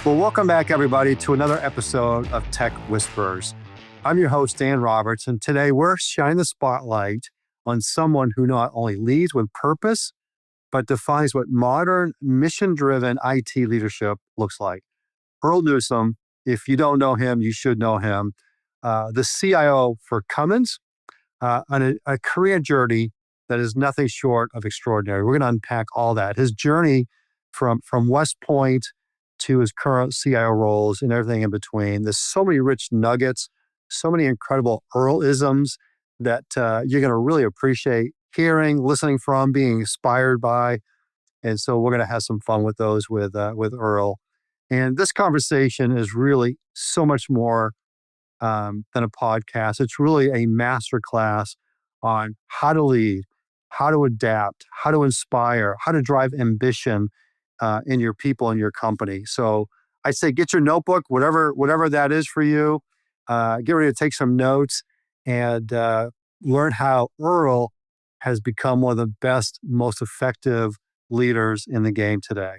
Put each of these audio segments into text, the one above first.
Well, welcome back, everybody, to another episode of Tech Whisperers. I'm your host, Dan Roberts, and today we're shining the spotlight on someone who not only leads with purpose, but defines what modern mission-driven IT leadership looks like. Earl Newsome, if you don't know him, you should know him. The CIO for Cummins, on a career journey that is nothing short of extraordinary. We're going to unpack all that. His journey from West Point to his current CIO roles and everything in between. There's so many rich nuggets, so many incredible Earl-isms that you're going to really appreciate hearing, listening from, being inspired by. And so we're going to have some fun with those with Earl. And this conversation is really so much more than a podcast. It's really a masterclass on how to lead, how to adapt, how to inspire, how to drive ambition in your people and your company. So I say get your notebook, whatever that is for you. Get ready to take some notes and learn how Earl has become one of the best, most effective leaders in the game today.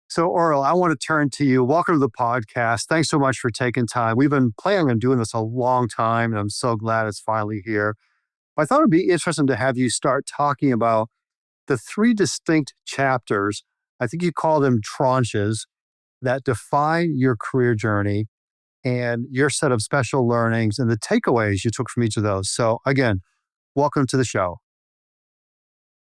So Earl, I want to turn to you. Welcome to the podcast. Thanks so much for taking time. We've been planning on doing this a long time, and I'm so glad it's finally here. But I thought it'd be interesting to have you start talking about the three distinct chapters, I think you call them tranches, that define your career journey and your set of special learnings and the takeaways you took from each of those. So again, welcome to the show.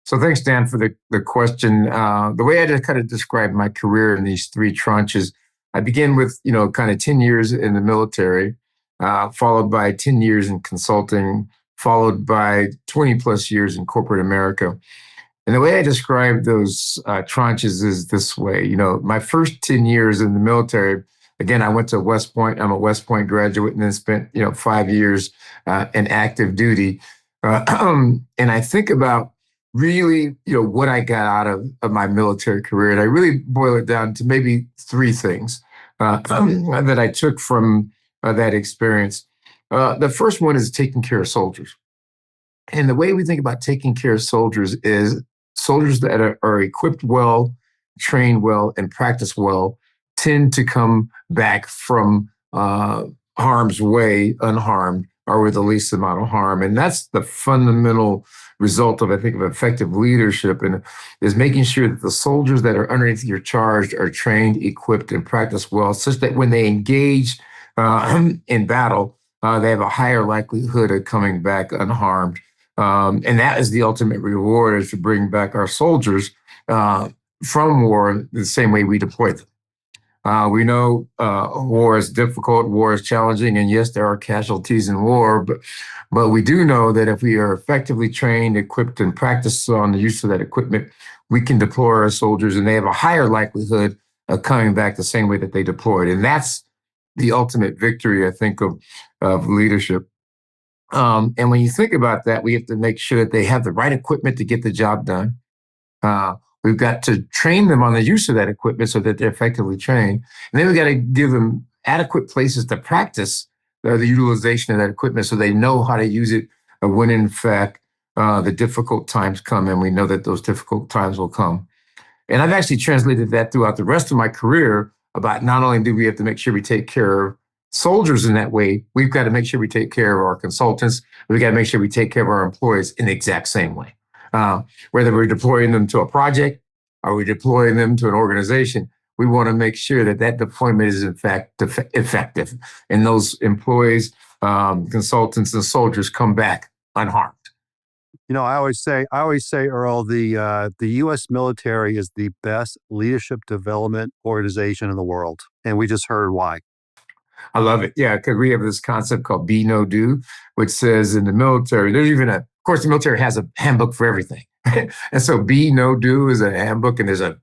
So thanks, Dan, for the question. The way I just kind of described my career in these three tranches, I begin with, kind of 10 years in the military, followed by 10 years in consulting, followed by 20 plus years in corporate America. And the way I describe those tranches is this way. My first 10 years in the military, again, I went to West Point. I'm a West Point graduate and then spent, 5 years in active duty. And I think about really, what I got out of my military career. And I really boil it down to maybe three things that I took from that experience. The first one is taking care of soldiers. And the way we think about taking care of soldiers is soldiers that are equipped well, trained well, and practice well tend to come back from harm's way unharmed or with the least amount of harm. And that's the fundamental result of, I think, of effective leadership, and is making sure that the soldiers that are underneath your charge are trained, equipped, and practice well, such that when they engage in battle, they have a higher likelihood of coming back unharmed. And that is the ultimate reward, is to bring back our soldiers from war the same way we deploy them. We know war is difficult, war is challenging, and yes, there are casualties in war, but we do know that if we are effectively trained, equipped, and practice on the use of that equipment, we can deploy our soldiers, and they have a higher likelihood of coming back the same way that they deployed. And that's the ultimate victory, I think, of leadership. And when you think about that, we have to make sure that they have the right equipment to get the job done. We've got to train them on the use of that equipment so that they're effectively trained. And then we've got to give them adequate places to practice the utilization of that equipment so they know how to use it when, in fact, the difficult times come. And we know that those difficult times will come. And I've actually translated that throughout the rest of my career about not only do we have to make sure we take care of soldiers in that way, we've got to make sure we take care of our consultants. We've got to make sure we take care of our employees in the exact same way. Whether we're deploying them to a project or we're deploying them to an organization, we want to make sure that that deployment is in fact effective, and those employees, consultants, and soldiers come back unharmed. I always say, Earl, the U.S. military is the best leadership development organization in the world, and we just heard why. I love it. Yeah, because we have this concept called Be No Do, which says in the military, there's even of course, the military has a handbook for everything. And so Be No Do is a handbook, and there's a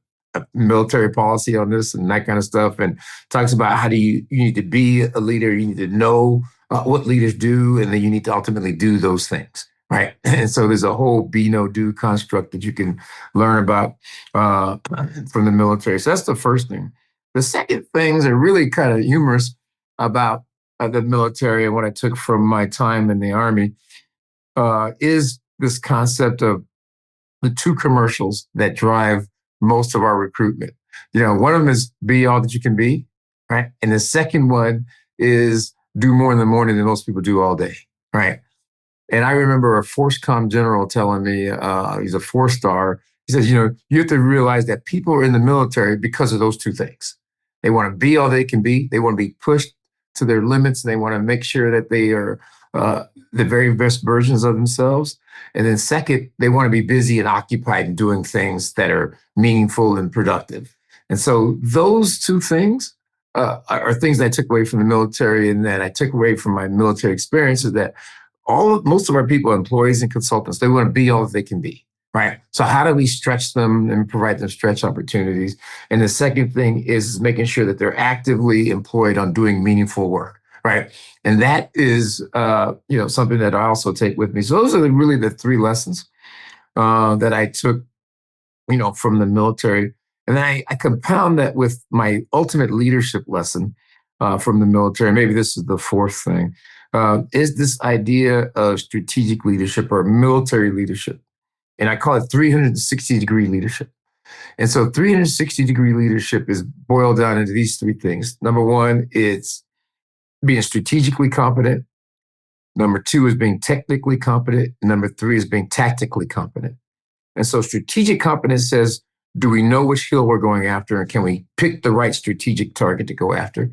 military policy on this and that kind of stuff, and talks about how do you need to be a leader, you need to know what leaders do, and then you need to ultimately do those things, right? And so there's a whole Be No Do construct that you can learn about from the military. So that's the first thing. The second things are really kind of humorous about the military and what I took from my time in the Army is this concept of the two commercials that drive most of our recruitment. One of them is Be All That You Can Be, right? And the second one is do more in the morning than most people do all day, right? And I remember a FORSCOM general telling me, he's a 4-star. He says, you have to realize that people are in the military because of those two things. They want to be all they can be. They want to be pushed to their limits. They want to make sure that they are the very best versions of themselves. And then second, they want to be busy and occupied and doing things that are meaningful and productive. And so those two things are things that I took away from the military and that I took away from my military experience is that most of our people, employees and consultants, they want to be all that they can be, right? So how do we stretch them and provide them stretch opportunities? And the second thing is making sure that they're actively employed on doing meaningful work, right? And that is, something that I also take with me. So those are really the 3 lessons that I took, from the military. And then I compound that with my ultimate leadership lesson from the military. Maybe this is the 4th thing. Is this idea of strategic leadership or military leadership. And I call it 360-degree leadership. And so 360-degree leadership is boiled down into these 3 things. Number 1, it's being strategically competent. Number 2 is being technically competent. And number 3 is being tactically competent. And so strategic competence says, do we know which hill we're going after? And can we pick the right strategic target to go after?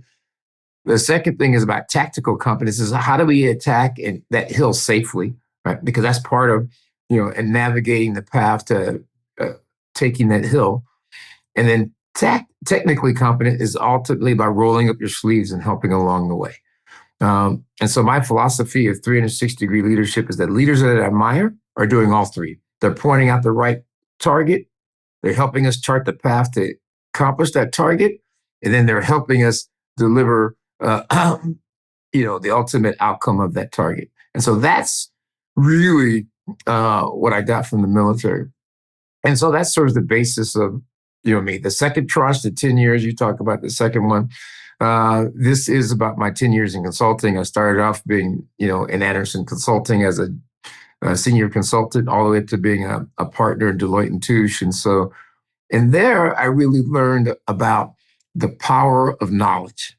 The second thing is about tactical competence is how do we attack that hill safely, right? Because that's part of, and navigating the path to taking that hill. And then technically competent is ultimately about rolling up your sleeves and helping along the way. And so my philosophy of 360-degree leadership is that leaders that I admire are doing all 3. They're pointing out the right target. They're helping us chart the path to accomplish that target. And then they're helping us deliver the ultimate outcome of that target. And so that's really what I got from the military. And so that serves the basis of, me. The second tranche, the 10 years, you talk about the second one. This is about my 10 years in consulting. I started off being, in Anderson Consulting as a senior consultant, all the way up to being a partner in Deloitte & Touche. And so in there, I really learned about the power of knowledge.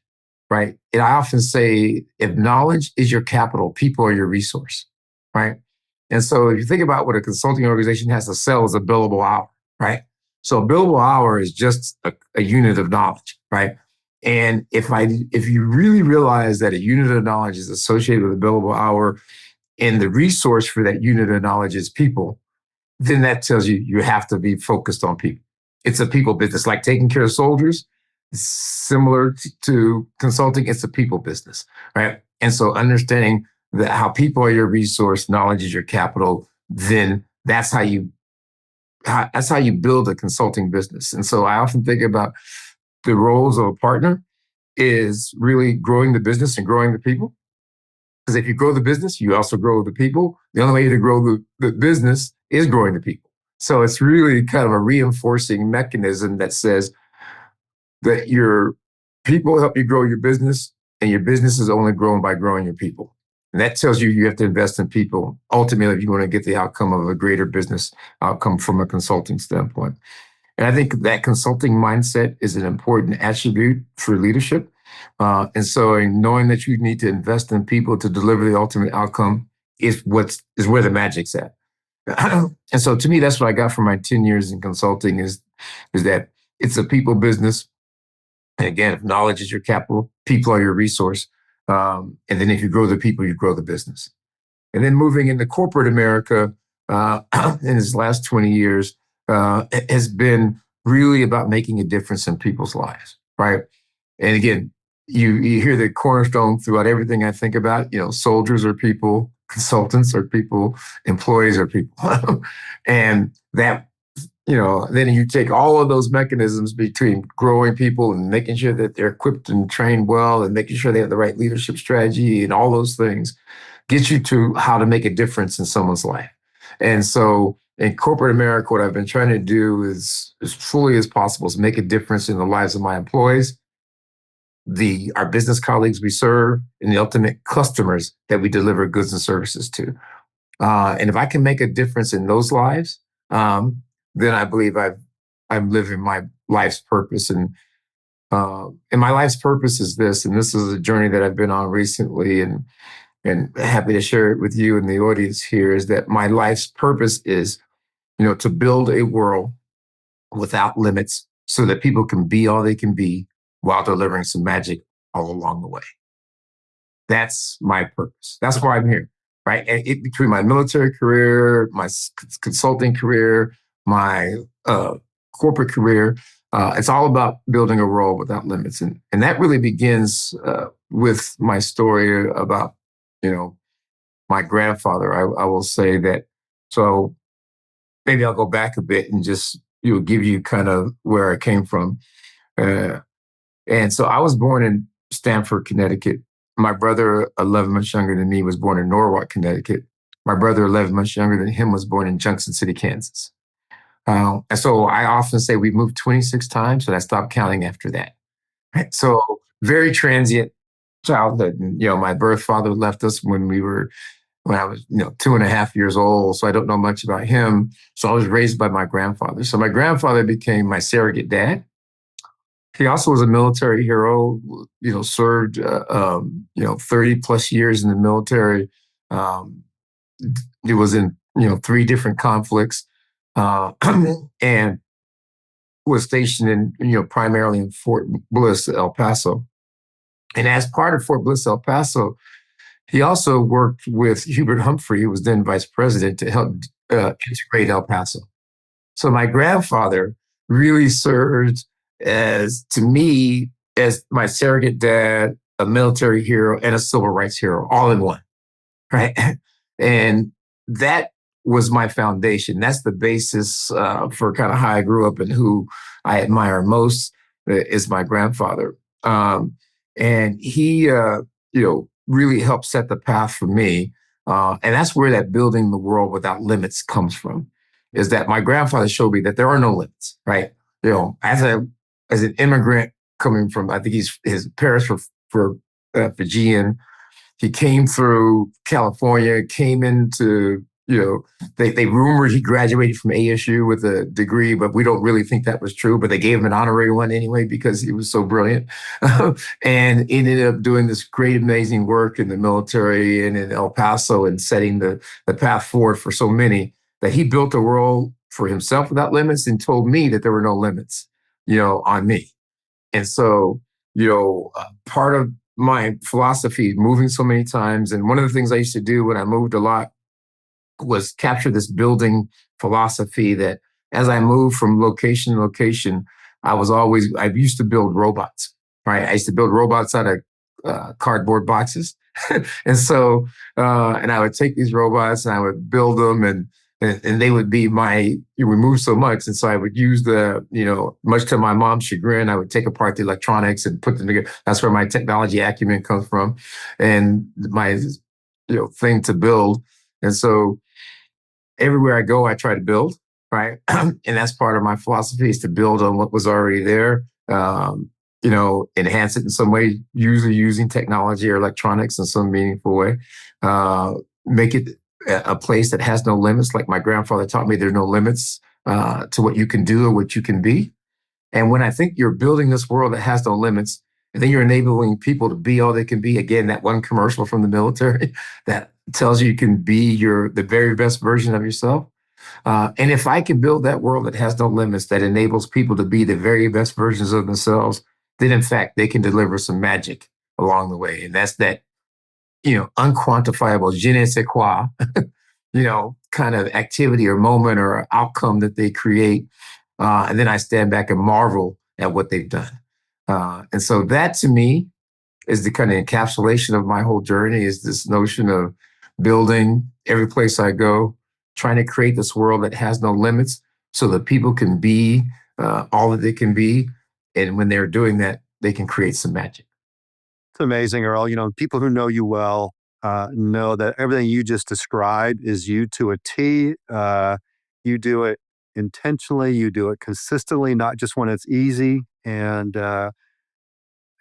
Right. And I often say, if knowledge is your capital, people are your resource. Right. And so if you think about what a consulting organization has to sell is a billable hour. Right. So a billable hour is just a unit of knowledge. Right. And if you really realize that a unit of knowledge is associated with a billable hour and the resource for that unit of knowledge is people, then that tells you have to be focused on people. It's a people business, like taking care of soldiers. Similar to consulting, it's a people business, right? And so understanding that how people are your resource, knowledge is your capital, then that's how you build a consulting business. And so I often think about the roles of a partner is really growing the business and growing the people. Because if you grow the business, you also grow the people. The only way to grow the business is growing the people. So it's really kind of a reinforcing mechanism that says, that your people help you grow your business, and your business is only grown by growing your people. And that tells you have to invest in people, ultimately, if you want to get the outcome of a greater business outcome from a consulting standpoint. And I think that consulting mindset is an important attribute for leadership. And so in knowing that you need to invest in people to deliver the ultimate outcome is where the magic's at. And so to me, that's what I got from my 10 years in consulting is that it's a people business. And again, if knowledge is your capital, people are your resource. And then if you grow the people, you grow the business. And then moving into corporate America in his last 20 years has been really about making a difference in people's lives, right? And again, you hear the cornerstone throughout everything I think about. Soldiers are people, consultants are people, employees are people. And that then you take all of those mechanisms between growing people and making sure that they're equipped and trained well and making sure they have the right leadership strategy and all those things get you to how to make a difference in someone's life. And so in corporate America, what I've been trying to do is as fully as possible is make a difference in the lives of my employees, our business colleagues we serve, and the ultimate customers that we deliver goods and services to. And if I can make a difference in those lives, then I believe I'm living my life's purpose. And And my life's purpose is this, and this is a journey that I've been on recently, and happy to share it with you and the audience here, is that my life's purpose is, to build a world without limits so that people can be all they can be while delivering some magic all along the way. That's my purpose. That's why I'm here, right? And between my military career, my consulting career, my corporate career, it's all about building a world without limits. And that really begins with my story about, my grandfather. I will say that. So maybe I'll go back a bit and just give you kind of where I came from. And so I was born in Stamford, Connecticut. My brother, 11 months younger than me, was born in Norwalk, Connecticut. My brother, 11 months younger than him, was born in Junction City, Kansas. And so I often say we moved 26 times, but I stopped counting after that. Right? So very transient childhood. And, my birth father left us when I was, 2.5 years old. So I don't know much about him. So I was raised by my grandfather. So my grandfather became my surrogate dad. He also was a military hero, served, 30 plus years in the military. He was in, 3 different conflicts, and was stationed in, primarily in Fort Bliss, El Paso. And as part of Fort Bliss, El Paso, he also worked with Hubert Humphrey, who was then vice president, to help integrate El Paso. So my grandfather really served to me, as my surrogate dad, a military hero, and a civil rights hero, all in one, right? And that was my foundation. That's the basis for kind of how I grew up and who I admire most is my grandfather. And he, really helped set the path for me. And that's where that building the world without limits comes from, is that my grandfather showed me that there are no limits, right? As an immigrant coming from, I think his parents were Fijian. He came through California, came into, they rumored he graduated from ASU with a degree, but we don't really think that was true. But they gave him an honorary one anyway because he was so brilliant, and ended up doing this great, amazing work in the military and in El Paso, and setting the path forward for so many, that he built a world for himself without limits and told me that there were no limits, on me. And so, part of my philosophy, moving so many times, and one of the things I used to do when I moved a lot was capture this building philosophy that as I moved from location to location, I used to build robots, right? I used to build robots out of cardboard boxes. And so, and I would take these robots and I would build them, and they would be we moved so much. And so I would use much to my mom's chagrin, I would take apart the electronics and put them together. That's where my technology acumen comes from, and my, thing to build. And so everywhere I go, I try to build, right? And that's part of my philosophy, is to build on what was already there, enhance it in some way, usually using technology or electronics in some meaningful way, make it a place that has no limits. Like my grandfather taught me, there's no limits to what you can do or what you can be. And when I think you're building this world that has no limits, and then you're enabling people to be all they can be, again, that one commercial from the military that tells you can be the very best version of yourself. And if I can build that world that has no limits, that enables people to be the very best versions of themselves, then in fact, they can deliver some magic along the way. And that's that, unquantifiable je ne sais quoi, kind of activity or moment or outcome that they create. And then I stand back and marvel at what they've done. And so that to me is the kind of encapsulation of my whole journey, is this notion of building every place I go, trying to create this world that has no limits so that people can be all that they can be. And when they're doing that, they can create some magic. It's amazing, Earl. People who know you well know that everything you just described is you to a T. You do it intentionally. You do it consistently, not just when it's easy. And I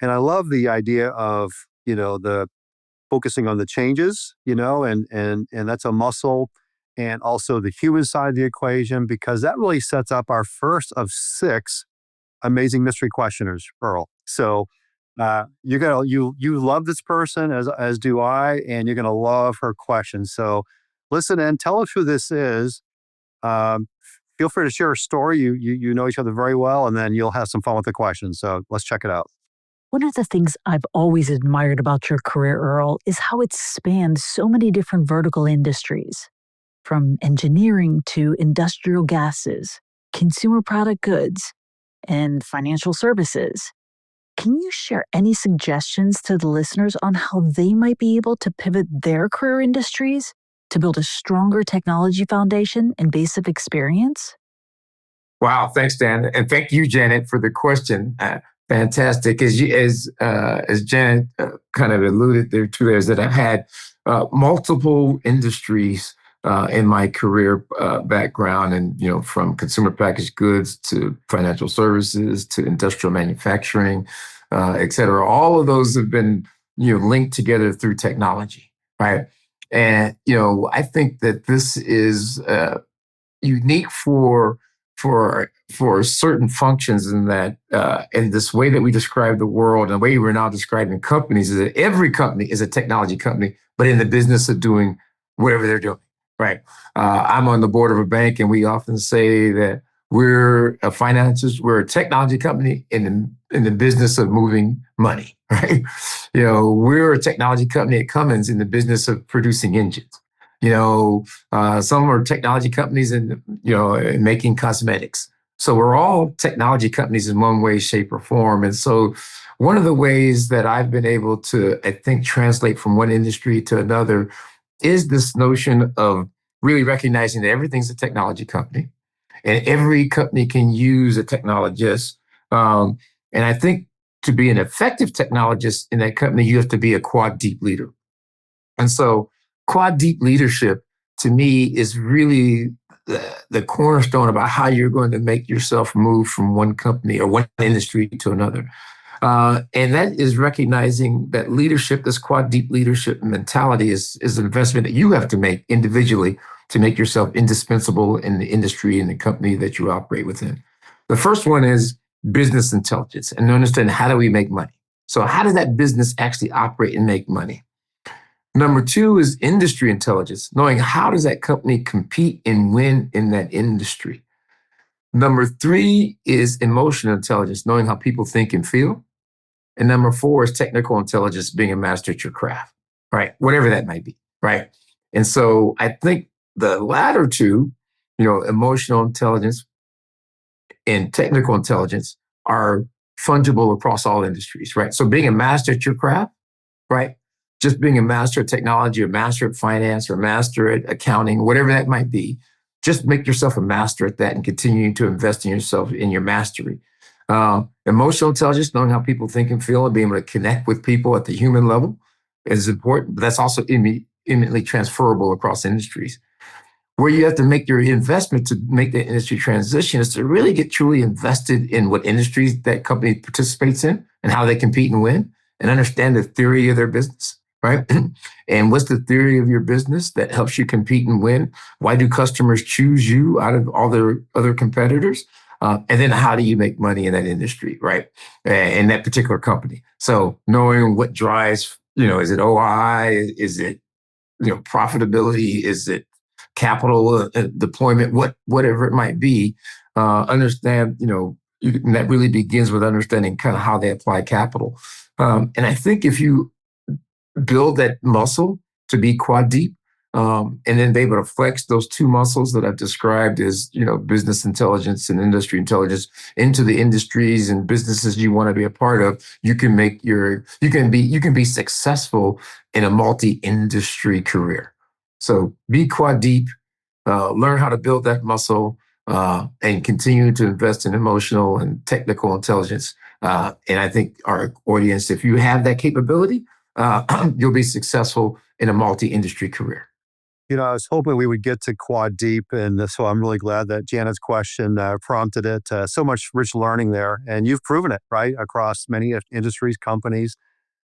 love the idea of the focusing on the changes. And that's a muscle, and also the human side of the equation, because that really sets up our first of 6 amazing mystery questioners, Earl. So you're gonna you love this person as do I, and you're gonna love her questions. So listen in, tell us who this is. Um, Feel free to share a story. You know each other very well, and then you'll have some fun with the questions. So let's check it out. One of the things I've always admired about your career, Earl, is how it spans so many different vertical industries, from engineering to industrial gases, consumer product goods, and financial services. Can you share any suggestions to the listeners on how they might be able to pivot their career industries to build a stronger technology foundation and base of experience? Wow, thanks, Dan, and thank you, Janet, for the question. Fantastic. As Janet kind of alluded there to, is that I've had multiple industries in my career background, and from consumer packaged goods to financial services to industrial manufacturing, et cetera. All of those have been linked together through technology, right? And I think that this is unique for certain functions, in that in this way that we describe the world and the way we're now describing companies, is that every company is a technology company, but in the business of doing whatever they're doing, right? I'm on the board of a bank, and we often say that we're a technology company in the business of moving money, right? We're a technology company at Cummins in the business of producing engines. Some are technology companies in making cosmetics. So we're all technology companies in one way, shape, or form. And so one of the ways that I've been able to, I think, translate from one industry to another is this notion of really recognizing that everything's a technology company, and every company can use a technologist. And I think to be an effective technologist in that company, you have to be a quad deep leader. And so quad deep leadership, to me, is really the cornerstone about how you're going to make yourself move from one company or one industry to another. And that is recognizing that leadership, this quad deep leadership mentality, is an investment that you have to make individually to make yourself indispensable in the industry and the company that you operate within. The first one is business intelligence, and understand, how do we make money? So how does that business actually operate and make money? Number two is industry intelligence, knowing how does that company compete and win in that industry. Number three is emotional intelligence, knowing how people think and feel. And number four is technical intelligence, being a master at your craft, right? Whatever that might be, right? And so I think the latter two, emotional intelligence and technical intelligence, are fungible across all industries, right? So being a master at your craft, right? Just being a master at technology, or master at finance, or master at accounting, whatever that might be, just make yourself a master at that and continue to invest in yourself, in your mastery. Emotional intelligence, knowing how people think and feel and being able to connect with people at the human level, is important, but that's also immediately transferable across industries. Where you have to make your investment to make the industry transition is to really get truly invested in what industries that company participates in and how they compete and win, and understand the theory of their business, right? And what's the theory of your business that helps you compete and win? Why do customers choose you out of all their other competitors? And then how do you make money in that industry, right? In that particular company. So knowing what drives, is it OI? Is it, profitability? Is it capital deployment? Whatever it might be, understand, and that really begins with understanding kind of how they apply capital. And I think if you build that muscle to be quad deep, and then be able to flex those two muscles that I've described as, business intelligence and industry intelligence into the industries and businesses you want to be a part of, you can be successful in a multi-industry career. So be quad deep, learn how to build that muscle, and continue to invest in emotional and technical intelligence. And I think our audience, if you have that capability, you'll be successful in a multi-industry career. I was hoping we would get to quad deep, and so I'm really glad that Janet's question prompted it. So much rich learning there, and you've proven it, right, across many industries, companies.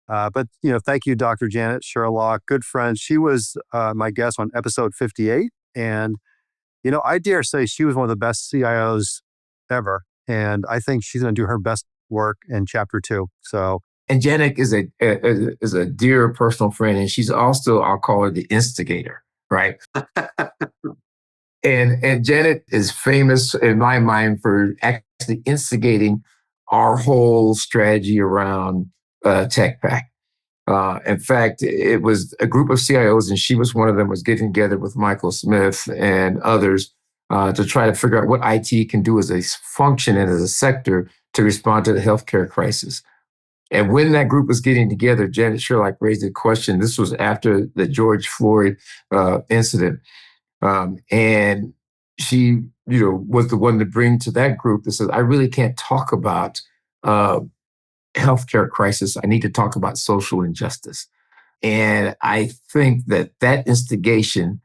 But thank you, Dr. Janet Sherlock, good friend. She was my guest on episode 58, and I dare say she was one of the best CIOs ever, and I think she's going to do her best work in chapter 2. So, And Janet is a dear personal friend, and she's also, I'll call her the instigator, right? And Janet is famous in my mind for actually instigating our whole strategy around Tech Pack. In fact, it was a group of CIOs, and she was one of them, was getting together with Michael Smith and others to try to figure out what IT can do as a function and as a sector to respond to the healthcare crisis. And when that group was getting together, Janet Sherlock raised a question. This was after the George Floyd incident. And she, was the one to bring to that group that says, I really can't talk about healthcare crisis. I need to talk about social injustice. And I think that that instigation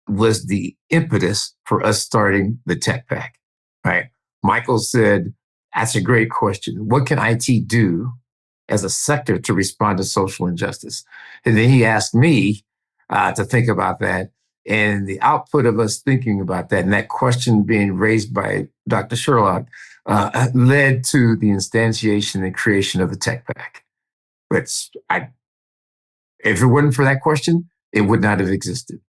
was the impetus for us starting the Tech Pack, right? Michael said, that's a great question. What can IT do as a sector to respond to social injustice? And then he asked me to think about that. And the output of us thinking about that and that question being raised by Dr. Sherlock led to the instantiation and creation of the Tech Pack. But if it wasn't for that question, it would not have existed.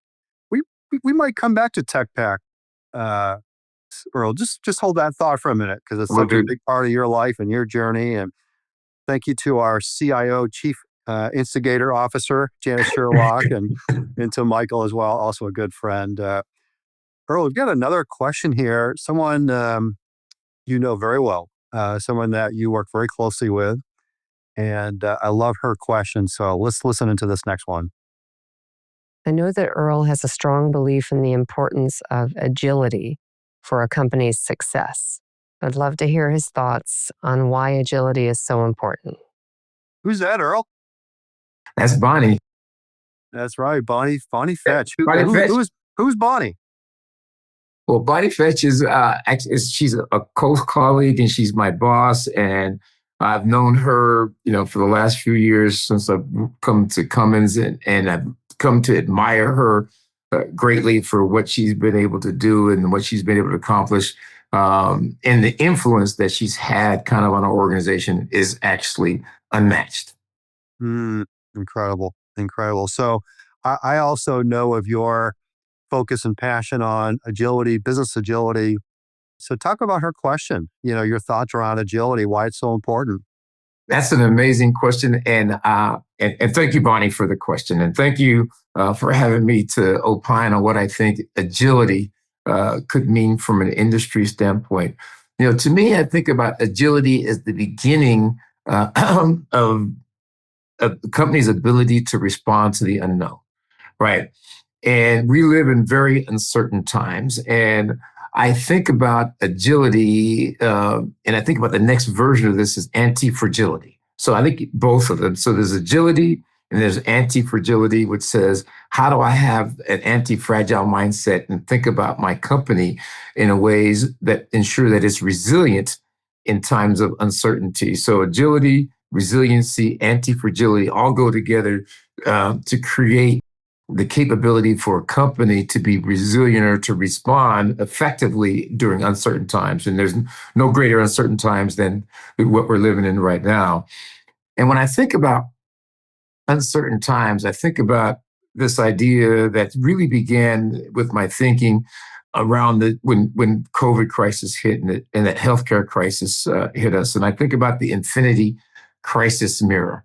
we might come back to Tech Pack, Earl. Just hold that thought for a minute, because it's such a big part of your life and your journey. And thank you to our CIO, Chief Instigator Officer, Janice Sherlock, and to Michael as well, also a good friend. Earl, we've got another question here. Someone you know very well, someone that you work very closely with. And I love her question. So let's listen into this next one. I know that Earl has a strong belief in the importance of agility for a company's success. I'd love to hear his thoughts on why agility is so important. Who's that, Earl? That's Bonnie. That's right, Bonnie Fetch. Fetch. Who's Bonnie? Well, Bonnie Fetch she's a close colleague, and she's my boss. And I've known her, for the last few years since I've come to Cummins, and I've come to admire her greatly for what she's been able to do and what she's been able to accomplish. And the influence that she's had kind of on our organization is actually unmatched. Incredible. So I also know of your focus and passion on agility, business agility. So talk about her question, your thoughts around agility, why it's so important. That's an amazing question. And thank you, Bonnie, for the question. And thank you for having me to opine on what I think agility could mean from an industry standpoint. To me, I think about agility as the beginning of a company's ability to respond to the unknown, right? And we live in very uncertain times. And I think about agility, and I think about the next version of this is anti-fragility. So I think both of them. So there's agility and there's anti-fragility, which says, how do I have an anti-fragile mindset and think about my company in ways that ensure that it's resilient in times of uncertainty? So agility, resiliency, anti-fragility all go together to create the capability for a company to be resilient or to respond effectively during uncertain times. And there's no greater uncertain times than what we're living in right now. And when I think about uncertain times, I think about this idea that really began with my thinking around when COVID crisis hit and that healthcare crisis hit us. And I think about the infinity crisis mirror.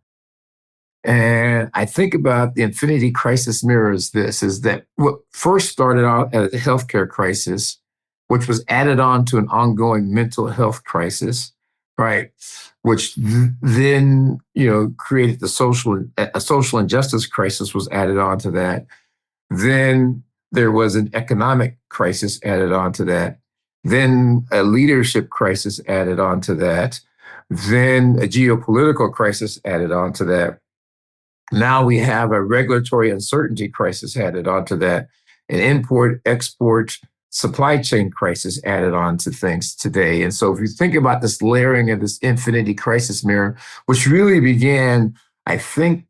And I think about the infinity crisis mirror is that what first started out as a healthcare crisis, which was added on to an ongoing mental health crisis, right? Which then, created a social injustice crisis was added on to that. Then there was an economic crisis added on to that. Then a leadership crisis added on to that. Then a geopolitical crisis added on to that. Now we have a regulatory uncertainty crisis added onto that, an import, export, supply chain crisis added on to things today. And so if you think about this layering of this infinity crisis mirror, which really began, I think,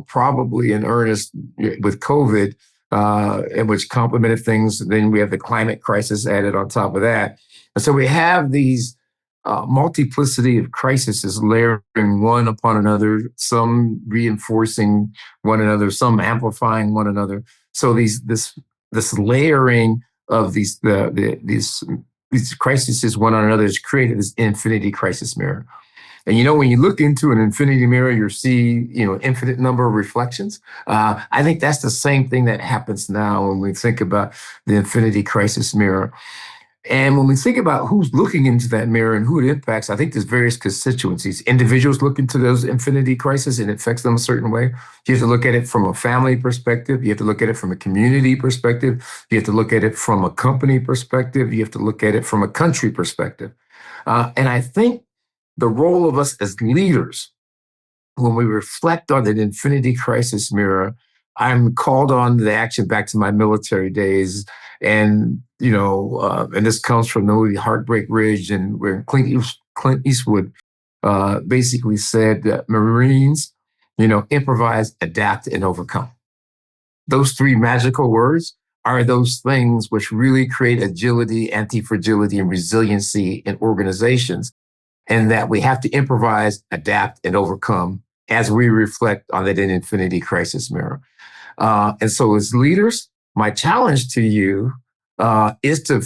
probably in earnest with COVID, and which complemented things. Then we have the climate crisis added on top of that. And so we have these multiplicity of crises layering one upon another, some reinforcing one another, some amplifying one another. So this layering of these crises one on another has created this infinity crisis mirror. And when you look into an infinity mirror, you see, infinite number of reflections. I think that's the same thing that happens now when we think about the infinity crisis mirror. And when we think about who's looking into that mirror and who it impacts, I think there's various constituencies. Individuals look into those infinity crises and it affects them a certain way. You have to look at it from a family perspective. You have to look at it from a community perspective. You have to look at it from a company perspective. You have to look at it from a country perspective. And I think the role of us as leaders, when we reflect on that infinity crisis mirror, I'm called on the action back to my military days. And, and this comes from the movie Heartbreak Ridge, and where Clint Eastwood basically said that Marines, improvise, adapt, and overcome. Those three magical words are those things which really create agility, anti-fragility, and resiliency in organizations. And that we have to improvise, adapt, and overcome as we reflect on that infinity crisis mirror. And so as leaders, my challenge to you is to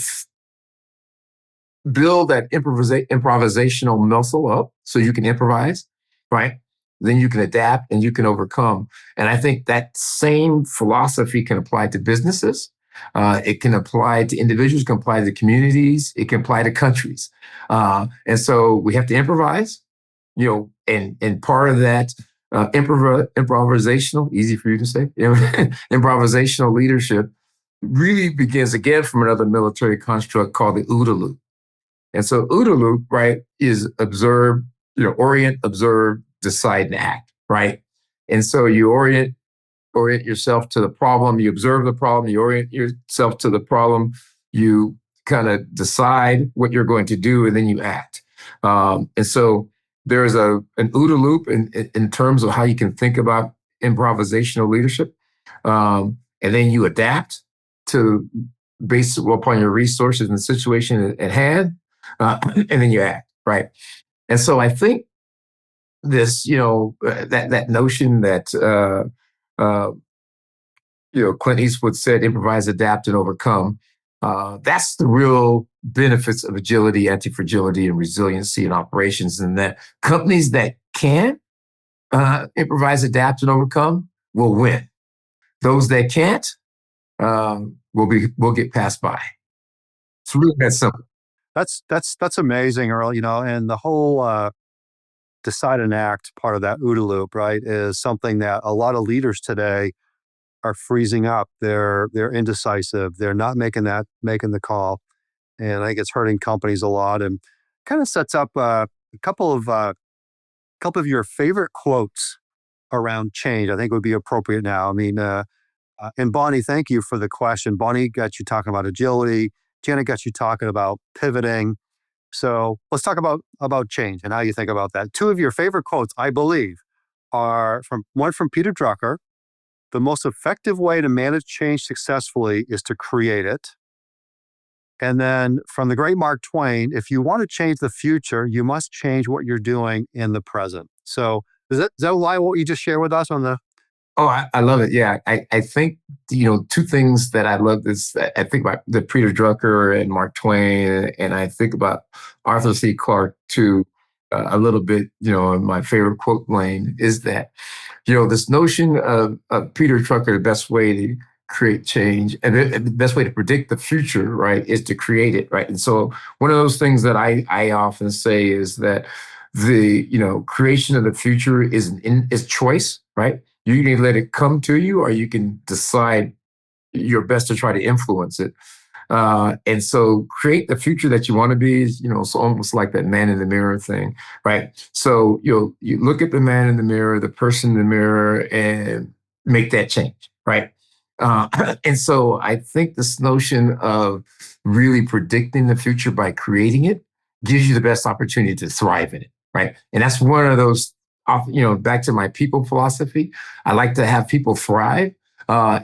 build that improvisational muscle up so you can improvise, right? Then you can adapt and you can overcome. And I think that same philosophy can apply to businesses. It can apply to individuals, can apply to communities, it can apply to countries. And so we have to improvise, and part of that improvisational, easy for you to say, improvisational leadership really begins again from another military construct called the OODA loop. And so OODA loop, right, is observe, orient, observe, decide, and act, right? And so you orient yourself to the problem, you observe the problem, you orient yourself to the problem, you kind of decide what you're going to do, and then you act. And so there's an OODA loop in terms of how you can think about improvisational leadership. And then you adapt to based upon your resources and the situation at hand, and then you act, right? And so I think this, that notion that Clint Eastwood said, improvise, adapt, and overcome. That's the real benefits of agility, anti-fragility, and resiliency in operations. And that companies that can improvise, adapt, and overcome will win. Those that can't will get passed by. It's really that simple. That's amazing, Earl. And the whole decide and act part of that OODA loop, right, is something that a lot of leaders today are freezing up. They're indecisive. They're not making the call, and I think it's hurting companies a lot. And kind of sets up a couple of your favorite quotes around change. I think would be appropriate now. I mean, and Bonnie, thank you for the question. Bonnie got you talking about agility. Janet got you talking about pivoting. So let's talk about change and how you think about that. Two of your favorite quotes, I believe, are one from Peter Drucker. The most effective way to manage change successfully is to create it. And then from the great Mark Twain, if you want to change the future, you must change what you're doing in the present. So does that align what you just shared with us on the? Oh, I love it. Yeah. I think, two things that I love is I think about the Peter Drucker and Mark Twain, and I think about Arthur C. Clarke too, a little bit, in my favorite quote lane is that, this notion of Peter Drucker, the best way to create change and the best way to predict the future, right, is to create it, right? And so one of those things that I often say is that the, creation of the future is choice, right? You can let it come to you, or you can decide your best to try to influence it. And so create the future that you want to be is, it's almost like that man in the mirror thing, right? So, you look at the man in the mirror, the person in the mirror, and make that change, right? And so I think this notion of really predicting the future by creating it gives you the best opportunity to thrive in it, right? And that's one of those, back to my people philosophy. I like to have people thrive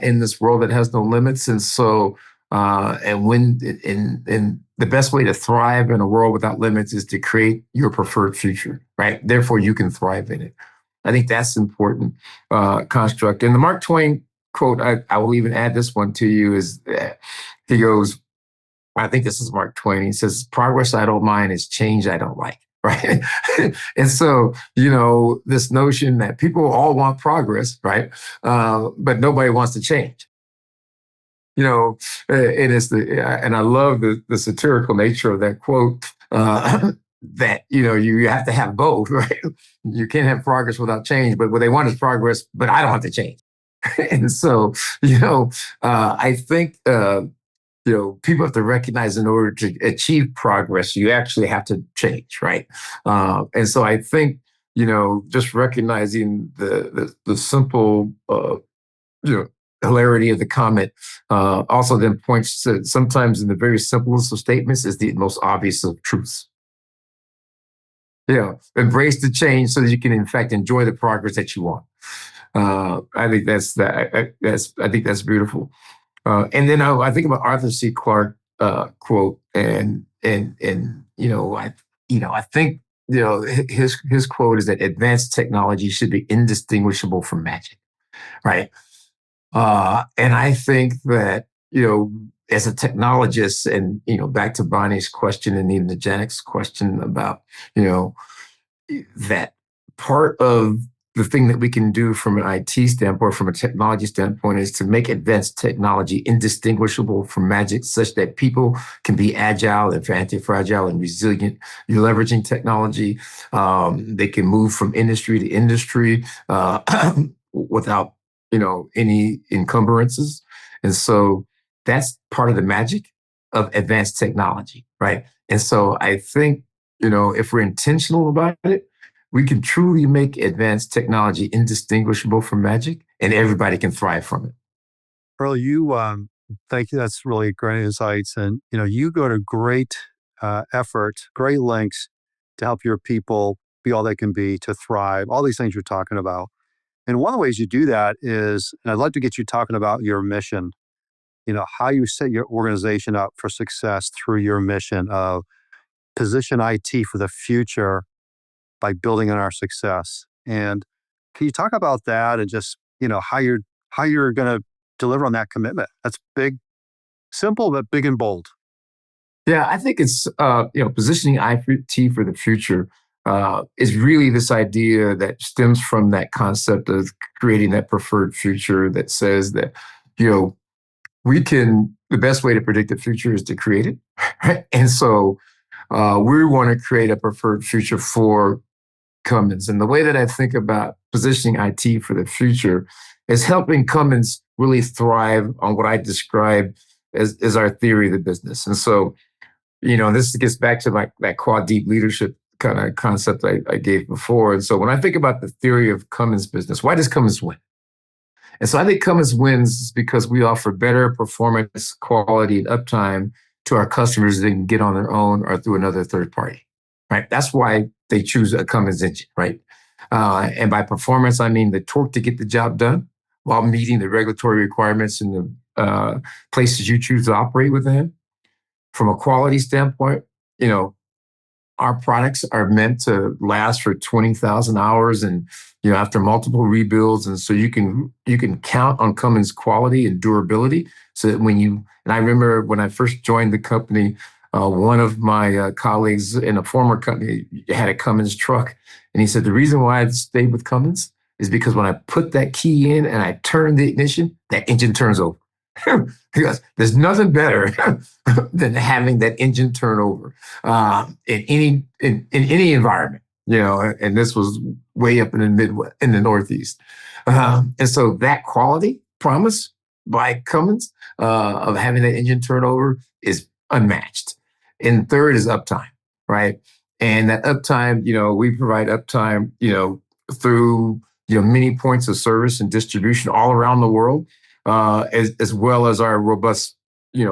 in this world that has no limits. And so And the best way to thrive in a world without limits is to create your preferred future, right? Therefore, you can thrive in it. I think that's important construct. And the Mark Twain quote, I will even add this one to you, is he goes, I think this is Mark Twain. He says, progress I don't mind is change I don't like. Right. And so, this notion that people all want progress, right? But nobody wants to change. It is and I love the satirical nature of that quote, that, you have to have both, right? You can't have progress without change, but what they want is progress, but I don't have to change. And so, I think, people have to recognize in order to achieve progress, you actually have to change, right? And so I think, just recognizing the simple, hilarity of the comment also then points to sometimes in the very simplest of statements is the most obvious of truths. Embrace the change so that you can, in fact, enjoy the progress that you want. I think I think that's beautiful. And then I think about Arthur C. Clarke quote, and I think his quote is that advanced technology should be indistinguishable from magic, right? And I think that as a technologist, and back to Bonnie's question and even the Janek's question about that part of the thing that we can do from an IT standpoint, from a technology standpoint, is to make advanced technology indistinguishable from magic, such that people can be agile and anti-fragile and resilient. You're leveraging technology. They can move from industry to industry without any encumbrances. And so that's part of the magic of advanced technology, right? And so I think, if we're intentional about it, we can truly make advanced technology indistinguishable from magic, and everybody can thrive from it. Earl, thank you. That's really great insights. And, you go to great effort, great lengths to help your people be all they can be, to thrive, all these things you're talking about. And one of the ways you do that is, and I'd like to get you talking about your mission, how you set your organization up for success through your mission of position IT for the future by building on our success. And can you talk about that and just, how you're going to deliver on that commitment? That's big, simple, but big and bold. Yeah, I think it's, positioning IT for the future is really this idea that stems from that concept of creating that preferred future that says that, the best way to predict the future is to create it. Right? And so we want to create a preferred future for Cummins. And the way that I think about positioning IT for the future is helping Cummins really thrive on what I describe as our theory of the business. And so, this gets back to that quad deep leadership kind of concept I gave before. And so when I think about the theory of Cummins business, why does Cummins win? And so I think Cummins wins because we offer better performance, quality, and uptime to our customers than they can get on their own or through another third party, right? That's why they choose a Cummins engine, right? And by performance, I mean the torque to get the job done while meeting the regulatory requirements in the places you choose to operate within. From a quality standpoint, our products are meant to last for 20,000 hours and, after multiple rebuilds. And so you can count on Cummins quality and durability. So that and I remember when I first joined the company, one of my colleagues in a former company had a Cummins truck. And he said, the reason why I stayed with Cummins is because when I put that key in and I turn the ignition, that engine turns over. Because there's nothing better than having that engine turn over in any environment, and this was way up in the Midwest, in the Northeast. And so that quality promise by Cummins of having that engine turnover is unmatched. And third is uptime, right? And that uptime, we provide uptime, through many points of service and distribution all around the world. As well as our robust,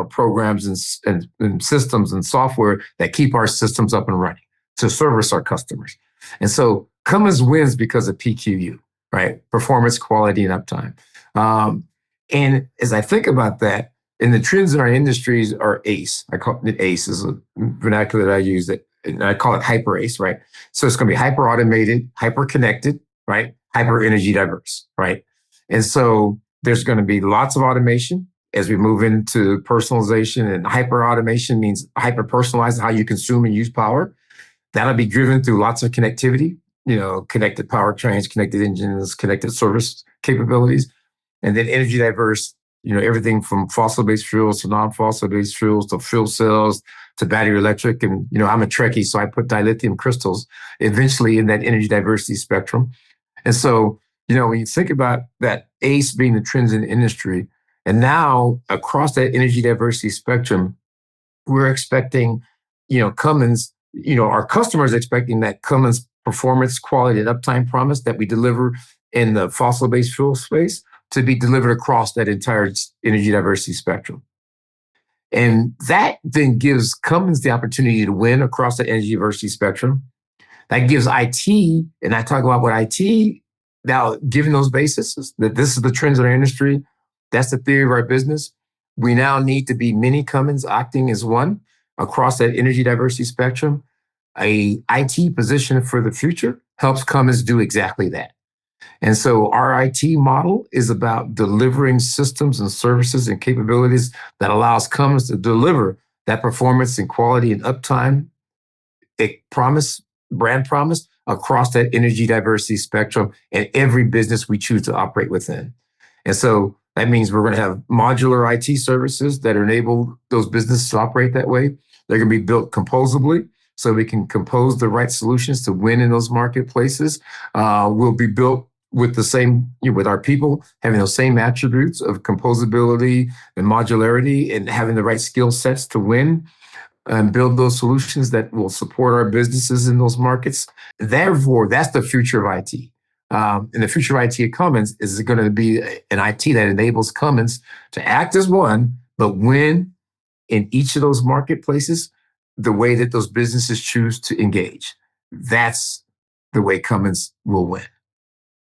programs and systems and software that keep our systems up and running to service our customers. And so Cummins wins because of PQU, right? Performance, quality, and uptime. And as I think about that, And the trends in our industries are ACE. I call it ACE is a vernacular that I use that, and I call it hyper ACE, right? So it's going to be hyper automated, hyper connected, right? Hyper energy diverse, right? And so there's going to be lots of automation as we move into personalization, and hyper automation means hyper personalized how you consume and use power. That'll be driven through lots of connectivity, connected powertrains, connected engines, connected service capabilities, and then energy diverse, everything from fossil-based fuels to non-fossil-based fuels to fuel cells to battery electric. And, I'm a Trekkie, so I put dilithium crystals eventually in that energy diversity spectrum. And so, when you think about that ACE being the trends in the industry, and now across that energy diversity spectrum, we're expecting, Cummins, our customers expecting that Cummins performance, quality, and uptime promise that we deliver in the fossil-based fuel space to be delivered across that entire energy diversity spectrum. And that then gives Cummins the opportunity to win across the energy diversity spectrum. That gives IT, and I talk about what IT, now given those bases, that this is the trends in our industry, that's the theory of our business. We now need to be many Cummins acting as one across that energy diversity spectrum. A IT position for the future helps Cummins do exactly that. And so our IT model is about delivering systems and services and capabilities that allows Cummins to deliver that performance and quality and uptime, a brand promise across that energy diversity spectrum and every business we choose to operate within. And so that means we're going to have modular IT services that enable those businesses to operate that way. They're going to be built composably, so we can compose the right solutions to win in those marketplaces. Will be built with the same, with our people having those same attributes of composability and modularity and having the right skill sets to win and build those solutions that will support our businesses in those markets. Therefore, that's the future of IT. And the future of IT at Cummins is going to be an IT that enables Cummins to act as one, but win in each of those marketplaces the way that those businesses choose to engage. That's the way Cummins will win.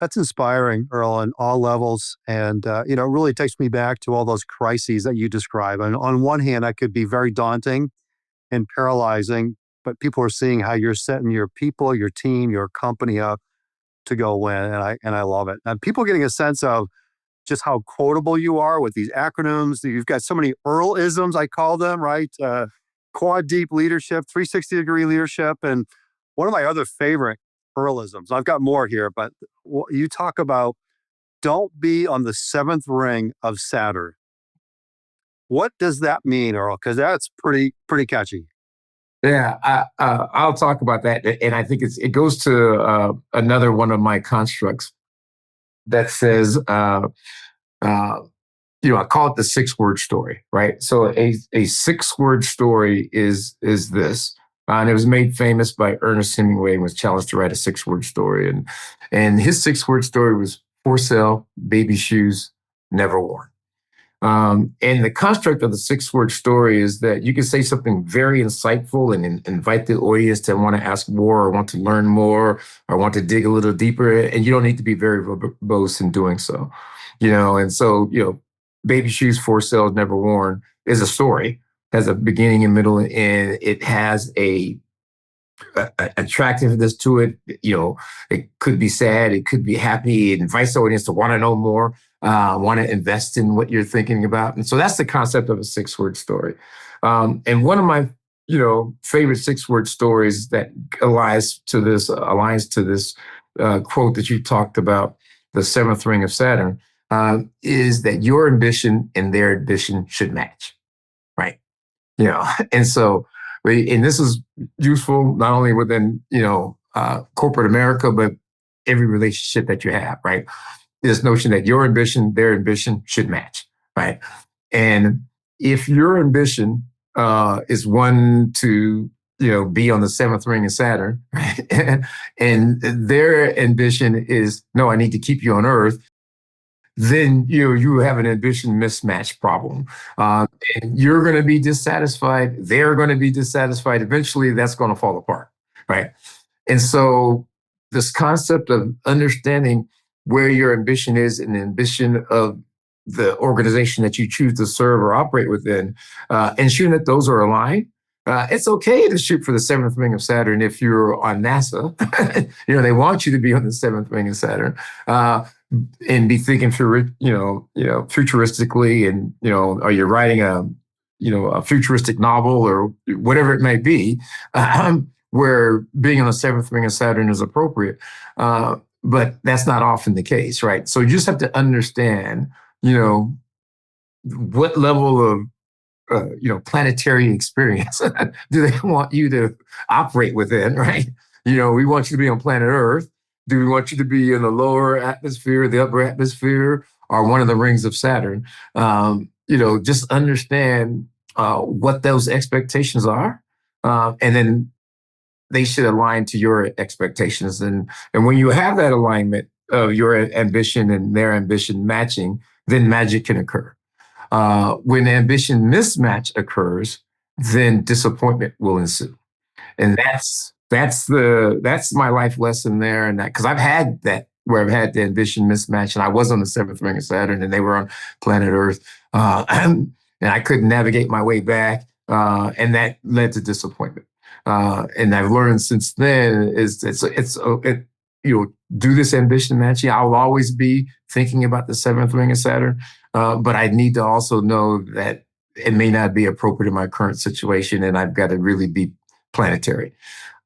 That's inspiring, Earl, on all levels. And, it really takes me back to all those crises that you describe. And on one hand, that could be very daunting and paralyzing, but people are seeing how you're setting your people, your team, your company up to go win. And I love it. And people getting a sense of just how quotable you are with these acronyms. You've got so many Earl-isms, I call them, right? Quad deep leadership, 360-degree leadership. And one of my other favorite Earl-isms, I've got more here, but you talk about don't be on the seventh ring of Saturn. What does that mean, Earl? Because that's pretty catchy. Yeah, I'll talk about that. And I think it goes to another one of my constructs that says, I call it the 6-word story, right? So a 6-word story is this. And it was made famous by Ernest Hemingway and was challenged to write a 6-word story. And his 6-word story was for sale, baby shoes, never worn. And the construct of the 6-word story is that you can say something very insightful and invite the audience to want to ask more or want to learn more or want to dig a little deeper. And you don't need to be very verbose in doing so, and so, baby shoes for sale, never worn is a story, has a beginning and middle, and it has a attractiveness to it. It could be sad, it could be happy. It invites the audience to want to know more, want to invest in what you're thinking about. And so that's the concept of a 6-word story. And one of my, favorite 6-word stories that aligns to this quote that you talked about, the seventh ring of Saturn, is that your ambition and their ambition should match, right? And so, and this is useful not only within, corporate America, but every relationship that you have, right? This notion that your ambition, their ambition should match, right? And if your ambition is one to, be on the seventh ring of Saturn, right? and their ambition is, no, I need to keep you on Earth, then you have an ambition mismatch problem. And you're going to be dissatisfied. They're going to be dissatisfied. Eventually, that's going to fall apart, right? And so this concept of understanding where your ambition is and the ambition of the organization that you choose to serve or operate within, ensuring that those are aligned. It's okay to shoot for the seventh ring of Saturn if you're on NASA. They want you to be on the seventh ring of Saturn, and be thinking through it, futuristically, and are you writing a futuristic novel or whatever it may be, where being on the seventh ring of Saturn is appropriate. But that's not often the case, right? So you just have to understand, what level of planetary experience do they want you to operate within, right? We want you to be on planet Earth. Do we want you to be in the lower atmosphere, the upper atmosphere, or one of the rings of Saturn? Just understand what those expectations are, and then they should align to your expectations. And when you have that alignment of your ambition and their ambition matching, then magic can occur. When ambition mismatch occurs, then disappointment will ensue. And that's my life lesson there. And that, because I've had that, where I've had the ambition mismatch, and I was on the seventh ring of Saturn and they were on planet Earth. And I couldn't navigate my way back. And that led to disappointment. And I've learned since then do this ambition matching. I will always be thinking about the seventh ring of Saturn, but I need to also know that it may not be appropriate in my current situation, and I've got to really be planetary.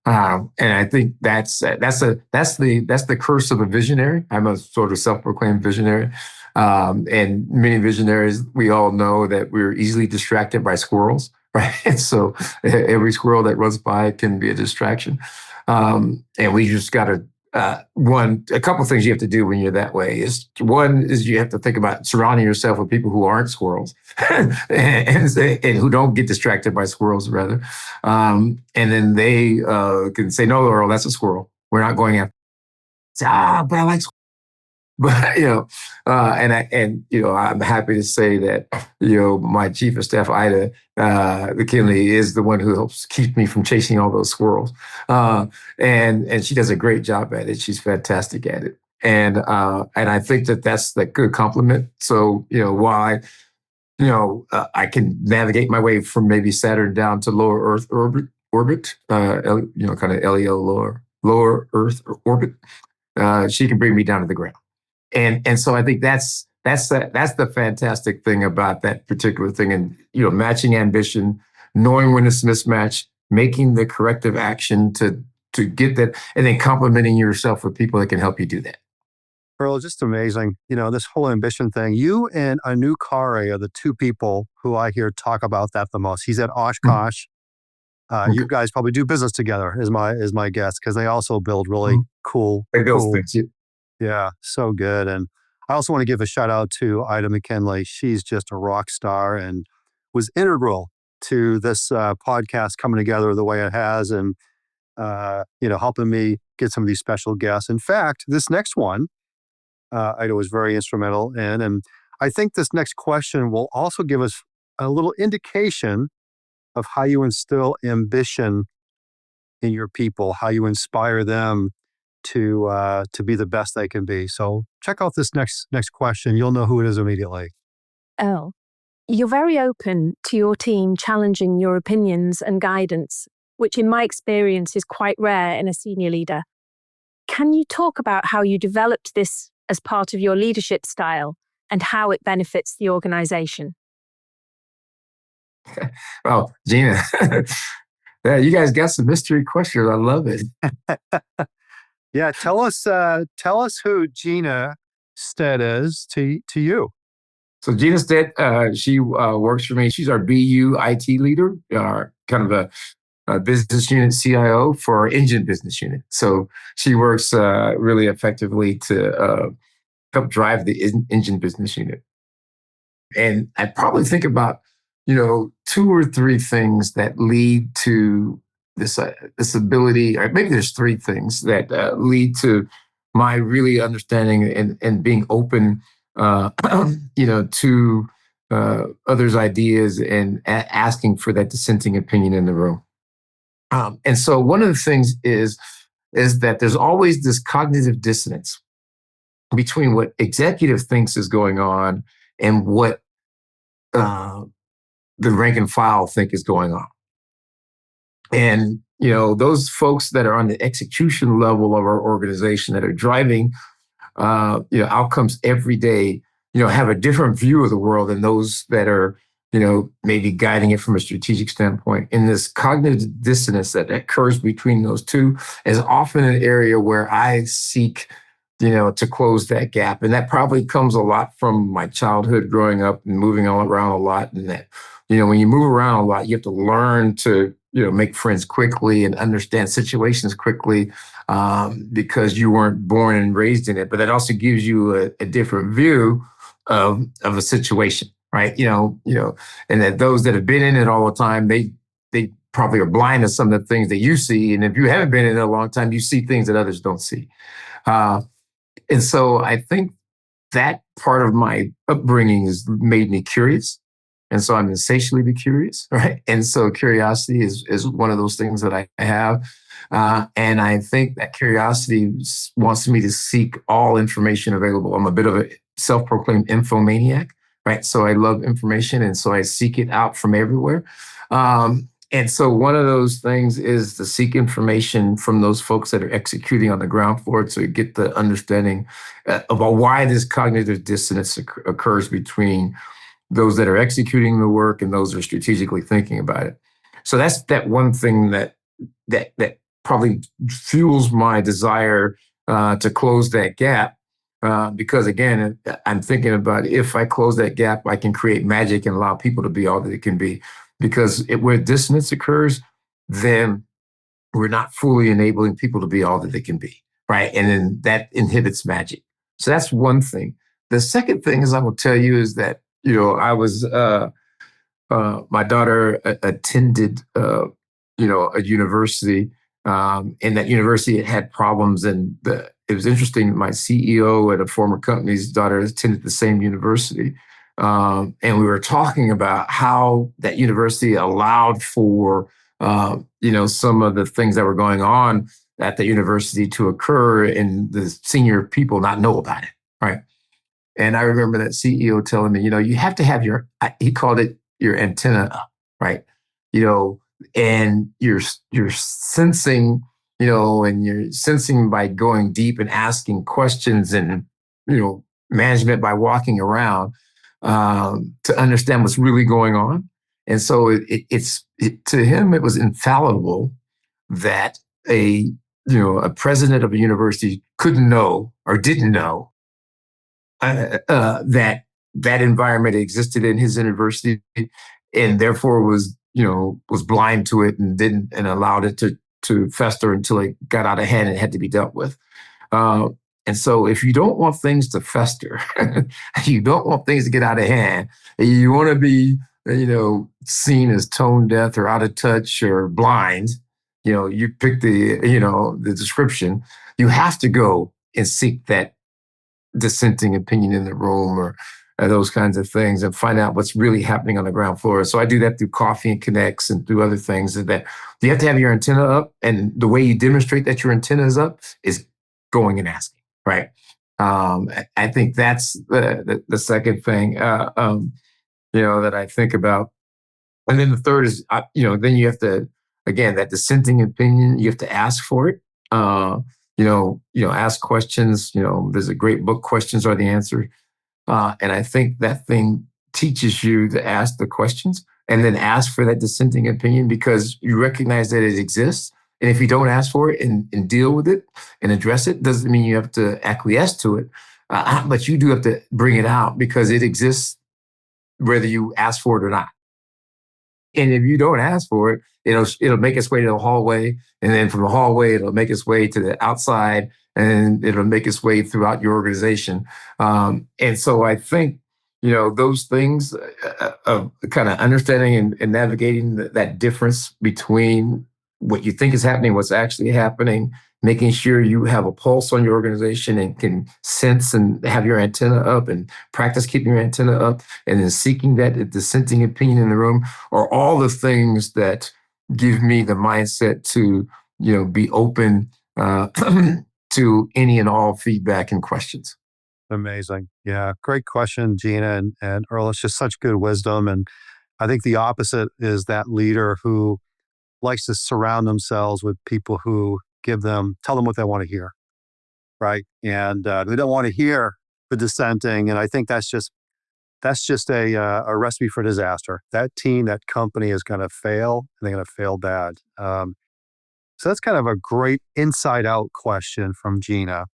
And I think that's the curse of a visionary. I'm a sort of self-proclaimed visionary, and many visionaries, we all know that we're easily distracted by squirrels. Right. So every squirrel that runs by can be a distraction. And we just got to, a couple of things you have to do when you're that way is, one is you have to think about surrounding yourself with people who aren't squirrels and who don't get distracted by squirrels, rather. And then they can say, no, Earl, that's a squirrel. We're not going after. Say, but I like squirrels. But, I'm happy to say that, my chief of staff, Ida McKinley, is the one who helps keep me from chasing all those squirrels. And she does a great job at it. She's fantastic at it. And I think that's the good compliment. So, while I can navigate my way from maybe Saturn down to lower Earth orbit, kind of LEO, lower Earth orbit, she can bring me down to the ground. And so I think that's the fantastic thing about that particular thing. And, matching ambition, knowing when it's mismatched, making the corrective action to get that, and then complimenting yourself with people that can help you do that. Earl, just amazing. This whole ambition thing. You and Anu Kare are the two people who I hear talk about that the most. He's at Oshkosh. Okay. You guys probably do business together, is my guess, because they also build really cool. They build things. Yeah, so good. And I also want to give a shout out to Ida McKinley. She's just a rock star and was integral to this podcast coming together the way it has, and helping me get some of these special guests. In fact, this next one, Ida was very instrumental in, and I think this next question will also give us a little indication of how you instill ambition in your people, how you inspire them to be the best they can be. So check out this next question. You'll know who it is immediately. Earl, you're very open to your team challenging your opinions and guidance, which in my experience is quite rare in a senior leader. Can you talk about how you developed this as part of your leadership style and how it benefits the organization? Well, Gina, yeah, you guys got some mystery questions. I love it. Yeah, tell us who Gina Stead is to you. So Gina Stead, she works for me. She's our BU IT leader, kind of a business unit CIO for our engine business unit. So she works really effectively to help drive the engine business unit. And I probably think about, 2 or 3 things that lead to this ability, or maybe there's 3 things that lead to my really understanding and being open, to others' ideas and asking for that dissenting opinion in the room. And so one of the things is that there's always this cognitive dissonance between what executive thinks is going on and what the rank and file think is going on. And, those folks that are on the execution level of our organization that are driving, outcomes every day, have a different view of the world than those that are, maybe guiding it from a strategic standpoint. And this cognitive dissonance that occurs between those two is often an area where I seek, to close that gap. And that probably comes a lot from my childhood growing up and moving all around a lot. And that, when you move around a lot, you have to learn to, make friends quickly and understand situations quickly, because you weren't born and raised in it. But that also gives you a different view of a situation, right? And that those that have been in it all the time, they probably are blind to some of the things that you see. And if you haven't been in it a long time, you see things that others don't see. And so I think that part of my upbringing has made me curious. And so I'm insatiably curious, right? And so curiosity is one of those things that I have. And I think that curiosity wants me to seek all information available. I'm a bit of a self-proclaimed infomaniac, right? So I love information. And so I seek it out from everywhere. And so one of those things is to seek information from those folks that are executing on the ground floor to get the understanding about why this cognitive dissonance occurs between those that are executing the work and those that are strategically thinking about it. So that's that one thing that probably fuels my desire to close that gap. Because again, I'm thinking about if I close that gap, I can create magic and allow people to be all that it can be. Because where dissonance occurs, then we're not fully enabling people to be all that they can be, right? And then that inhibits magic. So that's one thing. The second thing is I will tell you is that, I was, my daughter attended, a university, and that university had problems. And it was interesting. My CEO at a former company's daughter attended the same university. And we were talking about how that university allowed for, some of the things that were going on at the university to occur and the senior people not know about it, right? And I remember that CEO telling me, you have to have he called it your antenna up, right? And you're sensing, and you're sensing by going deep and asking questions and, management by walking around to understand what's really going on. And so to him, it was infallible that a president of a university couldn't know or didn't know that environment existed in his university, and therefore was blind to it and allowed it to fester until it got out of hand and had to be dealt with. And so if you don't want things to fester, you don't want things to get out of hand, and you want to be, seen as tone deaf or out of touch or blind, you pick the description, you have to go and seek that dissenting opinion in the room or those kinds of things and find out what's really happening on the ground floor. So I do that through coffee and connects and through other things that you have to have your antenna up. And the way you demonstrate that your antenna is up is going and asking, right? I think that's the second thing, that I think about. And then the third is, then you have to, again, that dissenting opinion, you have to ask for it. Ask questions. There's a great book, Questions Are the Answer. And I think that thing teaches you to ask the questions and then ask for that dissenting opinion because you recognize that it exists. And if you don't ask for it and deal with it and address it, doesn't mean you have to acquiesce to it. But you do have to bring it out because it exists whether you ask for it or not. And if you don't ask for it, it'll make its way to the hallway. And then from the hallway, it'll make its way to the outside and it'll make its way throughout your organization. And so I think, those things of kind of understanding and navigating that difference between what you think is happening, what's actually happening, making sure you have a pulse on your organization and can sense and have your antenna up and practice keeping your antenna up and then seeking that dissenting opinion in the room are all the things that give me the mindset to, be open to any and all feedback and questions. Amazing. Yeah. Great question, Gina and Earl. It's just such good wisdom. And I think the opposite is that leader who likes to surround themselves with people who tell them what they want to hear. Right. And they don't want to hear the dissenting. And I think that's just a recipe for disaster. That team, that company is going to fail, and they're going to fail bad. So that's kind of a great inside out question from Gina.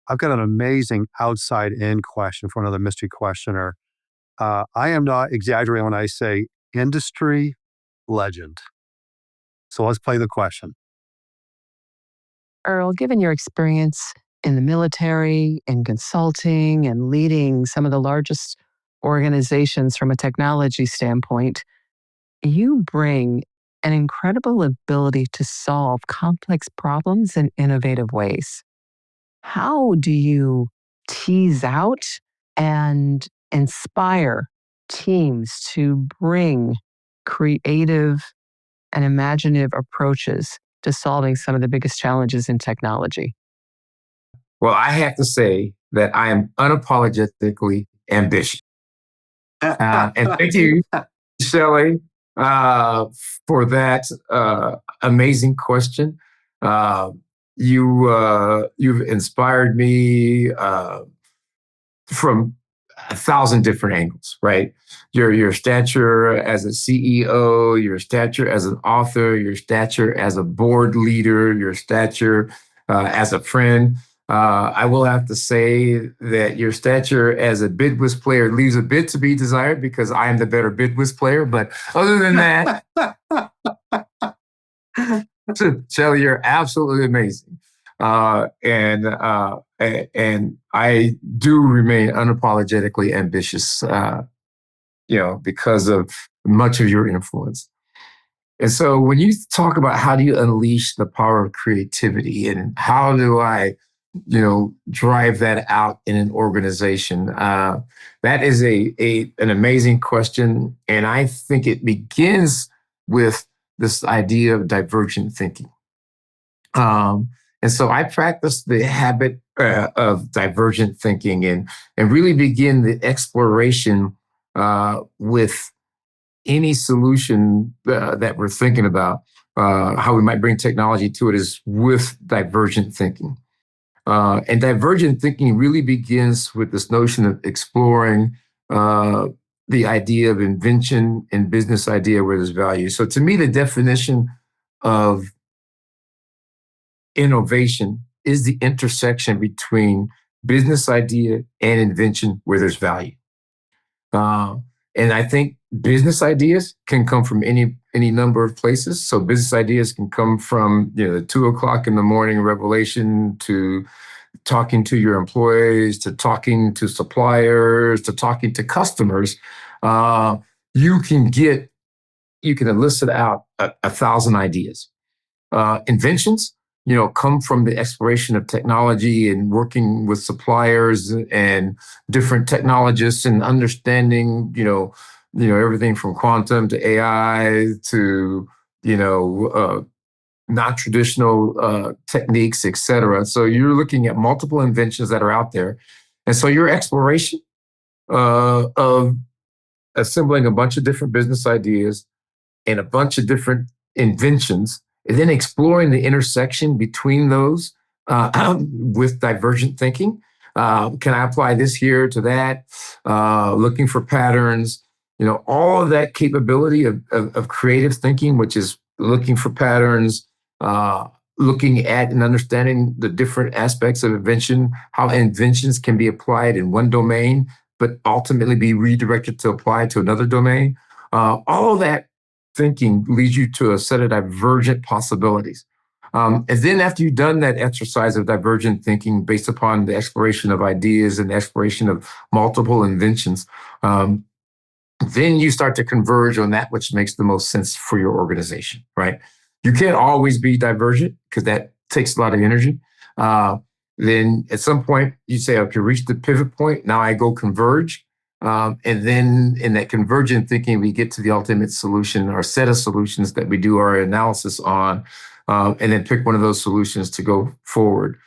I've got an amazing outside in question for another mystery questioner. I am not exaggerating when I say industry legend. So let's play the question. Earl, given your experience in the military, in consulting, and leading some of the largest organizations from a technology standpoint, you bring an incredible ability to solve complex problems in innovative ways. How do you tease out and inspire teams to bring creative and imaginative approaches to solving some of the biggest challenges in technology? Well, I have to say that I am unapologetically ambitious. And thank you, Shelley, for that amazing question. You've inspired me from 1,000 different angles, right? Your stature as a CEO, your stature as an author, your stature as a board leader, your stature as a friend. I will have to say that your stature as a bid whist player leaves a bit to be desired because I am the better bid whist player. But other than that, Shelley, you're absolutely amazing. And I do remain unapologetically ambitious, because of much of your influence. And so when you talk about how do you unleash the power of creativity and how do I, drive that out in an organization, that is an amazing question. And I think it begins with this idea of divergent thinking. And so I practice the habit of divergent thinking and really begin the exploration with any solution that we're thinking about, how we might bring technology to it is with divergent thinking. And divergent thinking really begins with this notion of exploring the idea of invention and business idea where there's value. So to me, the definition of innovation is the intersection between business idea and invention where there's value. And I think business ideas can come from any number of places. So business ideas can come from the 2:00 in the morning revelation to talking to your employees, to talking to suppliers, to talking to customers. You can elicit out 1,000 ideas. Inventions, come from the exploration of technology and working with suppliers and different technologists and understanding, everything from quantum to AI to, non-traditional techniques, et cetera. So you're looking at multiple inventions that are out there. And so your exploration of assembling a bunch of different business ideas and a bunch of different inventions, and then exploring the intersection between those with divergent thinking. Can I apply this here to that? Looking for patterns, all of that capability of creative thinking, which is looking for patterns, looking at and understanding the different aspects of invention, how inventions can be applied in one domain, but ultimately be redirected to apply to another domain. All of that thinking leads you to a set of divergent possibilities. And then after you've done that exercise of divergent thinking based upon the exploration of ideas and the exploration of multiple inventions, then you start to converge on that which makes the most sense for your organization, right? You can't always be divergent because that takes a lot of energy. Then at some point you say, okay, reach the pivot point. Now I go converge. And then in that convergent thinking, we get to the ultimate solution or set of solutions that we do our analysis on, and then pick one of those solutions to go forward.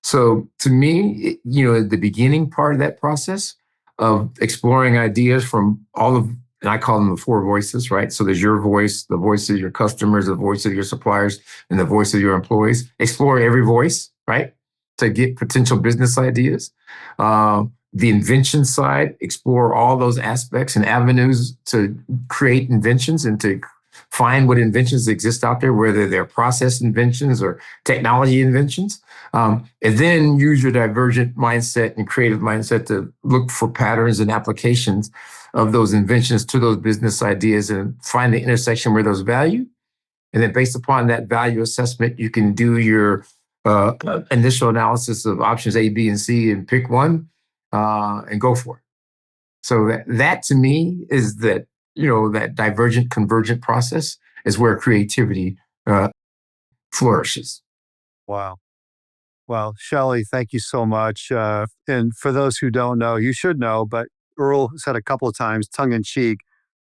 So to me, the beginning part of that process of exploring ideas from all of, and I call them the four voices, right? So there's your voice, the voice of your customers, the voice of your suppliers, and the voice of your employees. Explore every voice, right? To get potential business ideas. The invention side, explore all those aspects and avenues to create inventions and to find what inventions exist out there, whether they're process inventions or technology inventions. And then use your divergent mindset and creative mindset to look for patterns and applications of those inventions to those business ideas and find the intersection where those value. And then based upon that value assessment, you can do your initial analysis of options A, B, and C and pick one and go for it. So that to me is that divergent convergent process is where creativity flourishes. Wow. Well, Shelley, thank you so much. And for those who don't know, you should know, but Earl said a couple of times, tongue in cheek,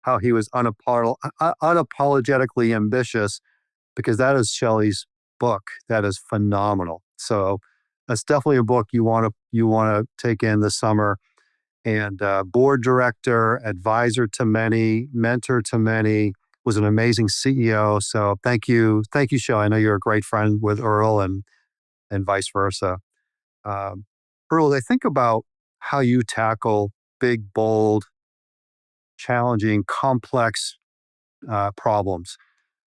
how he was unapologetically ambitious, because that is Shelley's book. That is phenomenal. So that's definitely a book you want to take in this summer. And board director, advisor to many, mentor to many, was an amazing CEO. So thank you, Shelley. I know you're a great friend with Earl and vice versa. Um, Earl, I think about how you tackle big, bold, challenging, complex problems.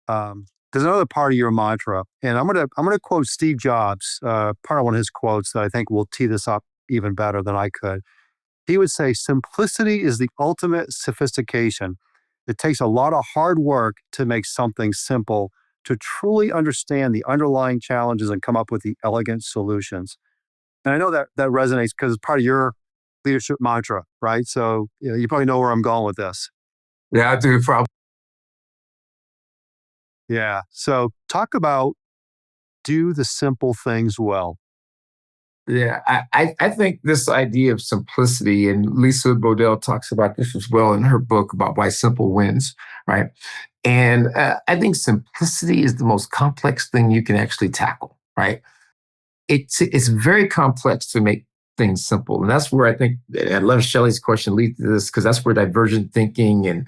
There's another part of your mantra, and I'm gonna quote Steve Jobs, part of one of his quotes that I think will tee this up even better than I could. He would say, "Simplicity is the ultimate sophistication. It takes a lot of hard work to make something simple, to truly understand the underlying challenges and come up with the elegant solutions." And I know that resonates because it's part of your leadership mantra, right? So you probably know where I'm going with this. Yeah, I do. Probably. Yeah. So talk about do the simple things well. Yeah, I think this idea of simplicity, and Lisa Bodell talks about this as well in her book about why simple wins, right? And I think simplicity is the most complex thing you can actually tackle, right? It's very complex to make things simple, and that's where I think I love Shelley's question leads to this because that's where divergent thinking and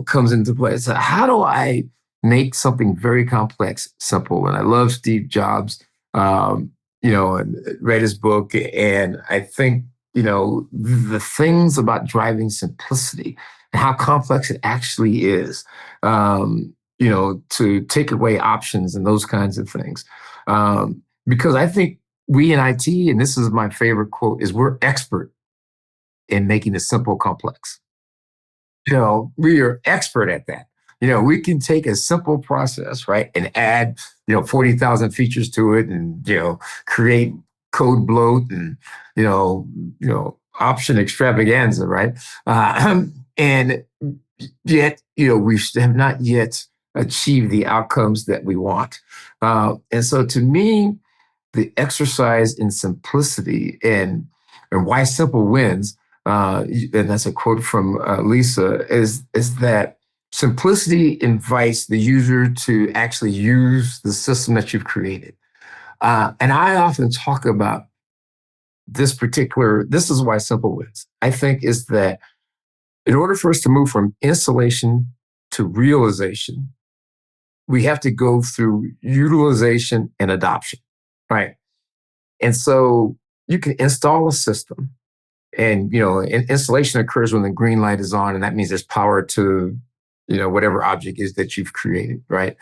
comes into play. So how do I make something very complex simple? And I love Steve Jobs, and read his book. And I think, the things about driving simplicity and how complex it actually is, to take away options and those kinds of things. Because I think we in IT, and this is my favorite quote, is we're expert in making the simple complex. We are expert at that. We can take a simple process, right, and add, 40,000 features to it and, create code bloat and, option extravaganza, right? And yet, we have not yet achieved the outcomes that we want. And so to me, the exercise in simplicity and why simple wins, and that's a quote from Lisa, is that simplicity invites the user to actually use the system that you've created. And I often talk about this is why simple wins, I think, is that in order for us to move from installation to realization, we have to go through utilization and adoption, right? And so you can install a system. And, installation occurs when the green light is on, and that means there's power to, whatever object is that you've created, right?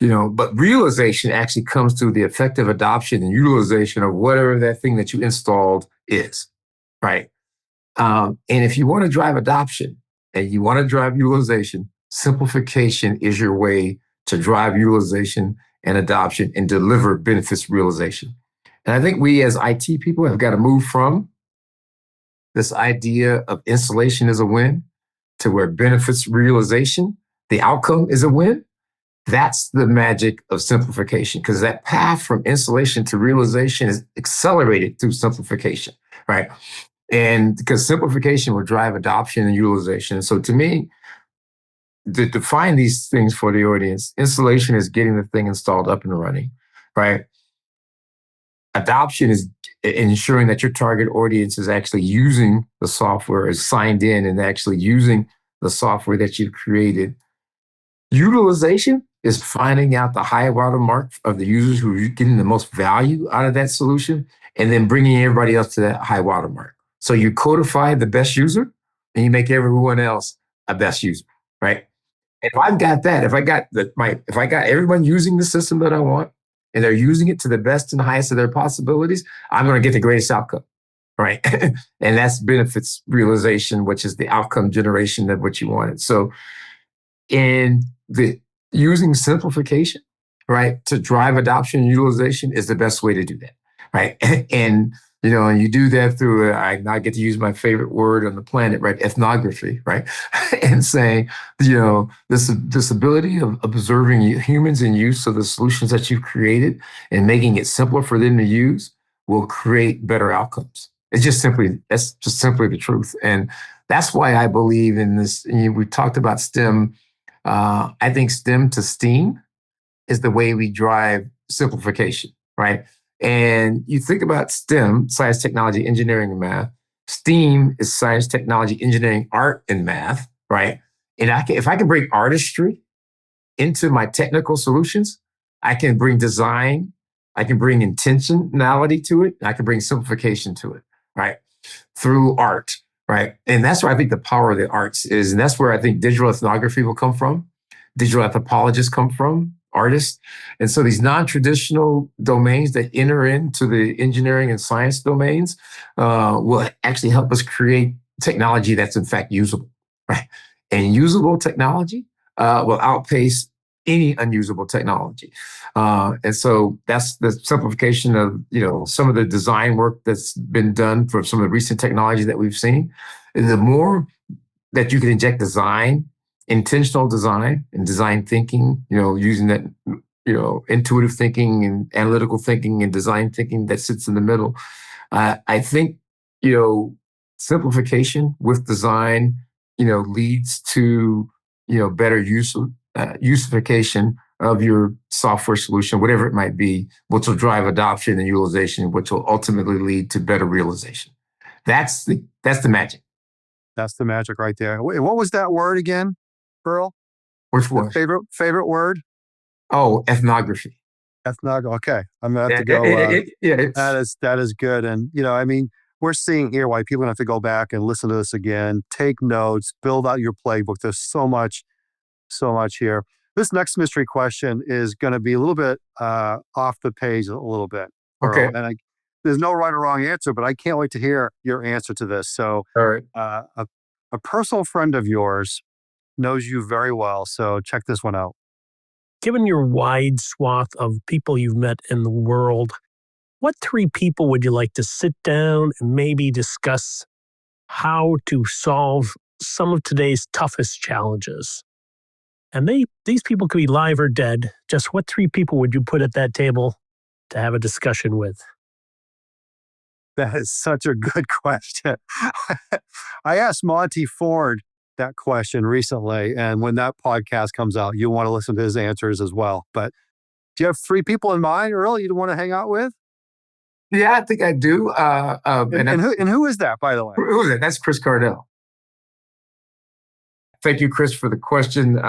But realization actually comes through the effective adoption and utilization of whatever that thing that you installed is, right? And if you want to drive adoption and you want to drive utilization, simplification is your way to drive utilization and adoption and deliver benefits realization. And I think we as IT people have got to move from this idea of installation is a win to where benefits realization, the outcome is a win. That's the magic of simplification, because that path from installation to realization is accelerated through simplification, right? And because simplification will drive adoption and utilization. So to me, to define these things for the audience, installation is getting the thing installed up and running, right? Adoption is ensuring that your target audience is actually using the software, is signed in and actually using the software that you've created. Utilization is finding out the high water mark of the users who are getting the most value out of that solution, and then bringing everybody else to that high water mark. So you codify the best user and you make everyone else a best user, right? And if I've got that, if I got everyone using the system that I want, and they're using it to the best and highest of their possibilities, I'm going to get the greatest outcome, right? And that's benefits realization, which is the outcome generation of what you wanted. So in the using simplification, right, to drive adoption and utilization is the best way to do that, right? And and you do that through I get to use my favorite word on the planet, right? Ethnography, right? And saying, this ability of observing humans in use of the solutions that you've created and making it simpler for them to use will create better outcomes. That's just simply the truth. And that's why I believe in this. We talked about STEM. I think STEM to STEAM is the way we drive simplification, right? And you think about STEM, science, technology, engineering, and math. STEAM is science, technology, engineering, art, and math, right? And if I can bring artistry into my technical solutions, I can bring design, I can bring intentionality to it, and I can bring simplification to it, right? Through art, right? And that's where I think the power of the arts is. And that's where I think digital ethnography will come from. Digital anthropologists come from, artists. And so these non-traditional domains that enter into the engineering and science domains will actually help us create technology that's in fact usable, right? And usable technology will outpace any unusable technology. And so that's the simplification of, some of the design work that's been done for some of the recent technology that we've seen. And the more that you can inject design, intentional design and design thinking, using that, intuitive thinking and analytical thinking and design thinking that sits in the middle. I think, simplification with design, leads to, better useification of your software solution, whatever it might be, which will drive adoption and utilization, which will ultimately lead to better realization. That's the magic. That's the magic right there. Wait, what was that word again, Earl? Which one? Favorite word? Oh, ethnography. Ethnography. Okay, I'm gonna have to go. That is good. And we're seeing here why people have to go back and listen to this again, take notes, build out your playbook. There's so much here. This next mystery question is going to be a little bit off the page, a little bit. Okay. Earl, and there's no right or wrong answer, but I can't wait to hear your answer to this. So, all right. A personal friend of yours knows you very well. So check this one out. Given your wide swath of people you've met in the world, what three people would you like to sit down and maybe discuss how to solve some of today's toughest challenges? And these people could be live or dead. Just what three people would you put at that table to have a discussion with? That is such a good question. I asked Monty Ford that question recently, and when that podcast comes out, you want to listen to his answers as well. But do you have three people in mind, Earl, you'd want to hang out with? Yeah, I think I do. And who is that, by the way? Who is that? That's Chris Cardell. Thank you, Chris, for the question.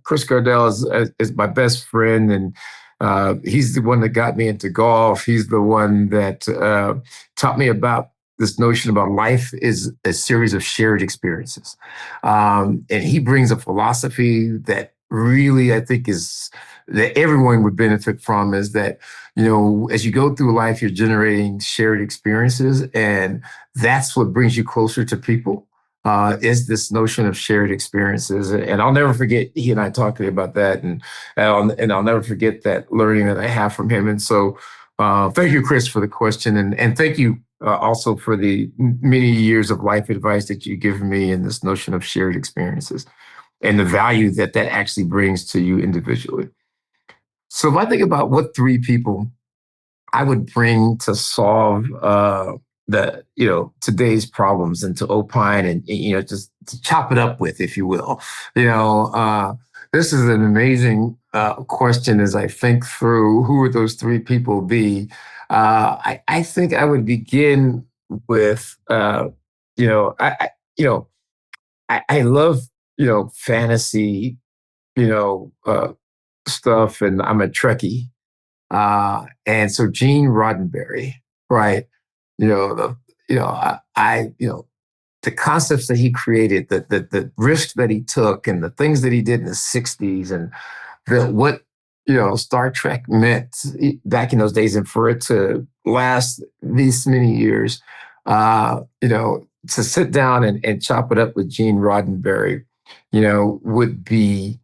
Chris Cardell is my best friend, and he's the one that got me into golf. He's the one that taught me about this notion about life is a series of shared experiences. And he brings a philosophy that really, I think, is that everyone would benefit from, is that, as you go through life, you're generating shared experiences, and that's what brings you closer to people. Is this notion of shared experiences. And I'll never forget, he and I talking about that, and I'll never forget that learning that I have from him. And so thank you, Chris, for the question. And thank you also for the many years of life advice that you've given me in this notion of shared experiences and the value that actually brings to you individually. So if I think about what three people I would bring to solve today's problems and to opine and, just to chop it up with, if you will. This is an amazing question as I think through who would those three people be. I think I would begin with, you know, you know, I love, fantasy, stuff, and I'm a Trekkie. And so Gene Roddenberry, right? The, the concepts that he created, the risk that he took, and the things that he did in the '60s, and what Star Trek meant back in those days, and for it to last these many years, to sit down and chop it up with Gene Roddenberry, would be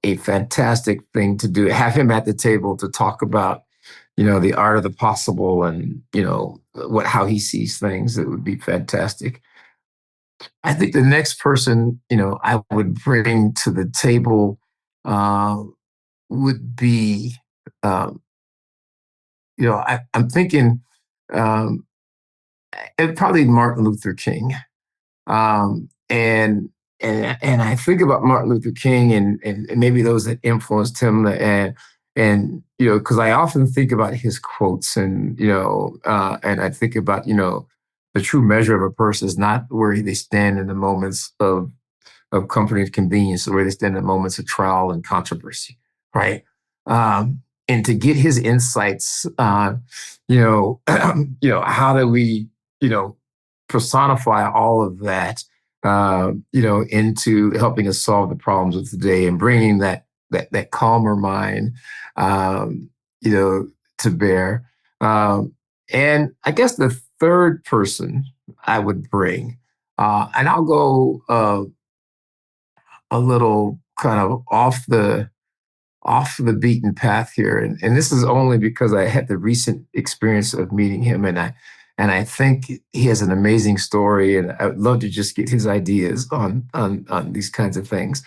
a fantastic thing to do. Have him at the table to talk about the art of the possible, and how he sees things. It would be fantastic. I think the next person I would bring to the table uh, would be, um, I'm thinking, um, probably Martin Luther King. And I think about Martin Luther King, and maybe those that influenced him, and because I often think about his quotes, and I think about the true measure of a person is not where they stand in the moments of comfort and convenience, where they stand in moments of trial and controversy, right? And to get his insights on, how do we, personify all of that, into helping us solve the problems of today, and bringing that calmer mind, to bear. And I guess the third person I would bring, and I'll go a little kind of off the beaten path here, and this is only because I had the recent experience of meeting him, and I think he has an amazing story, and I would love to just get his ideas on these kinds of things,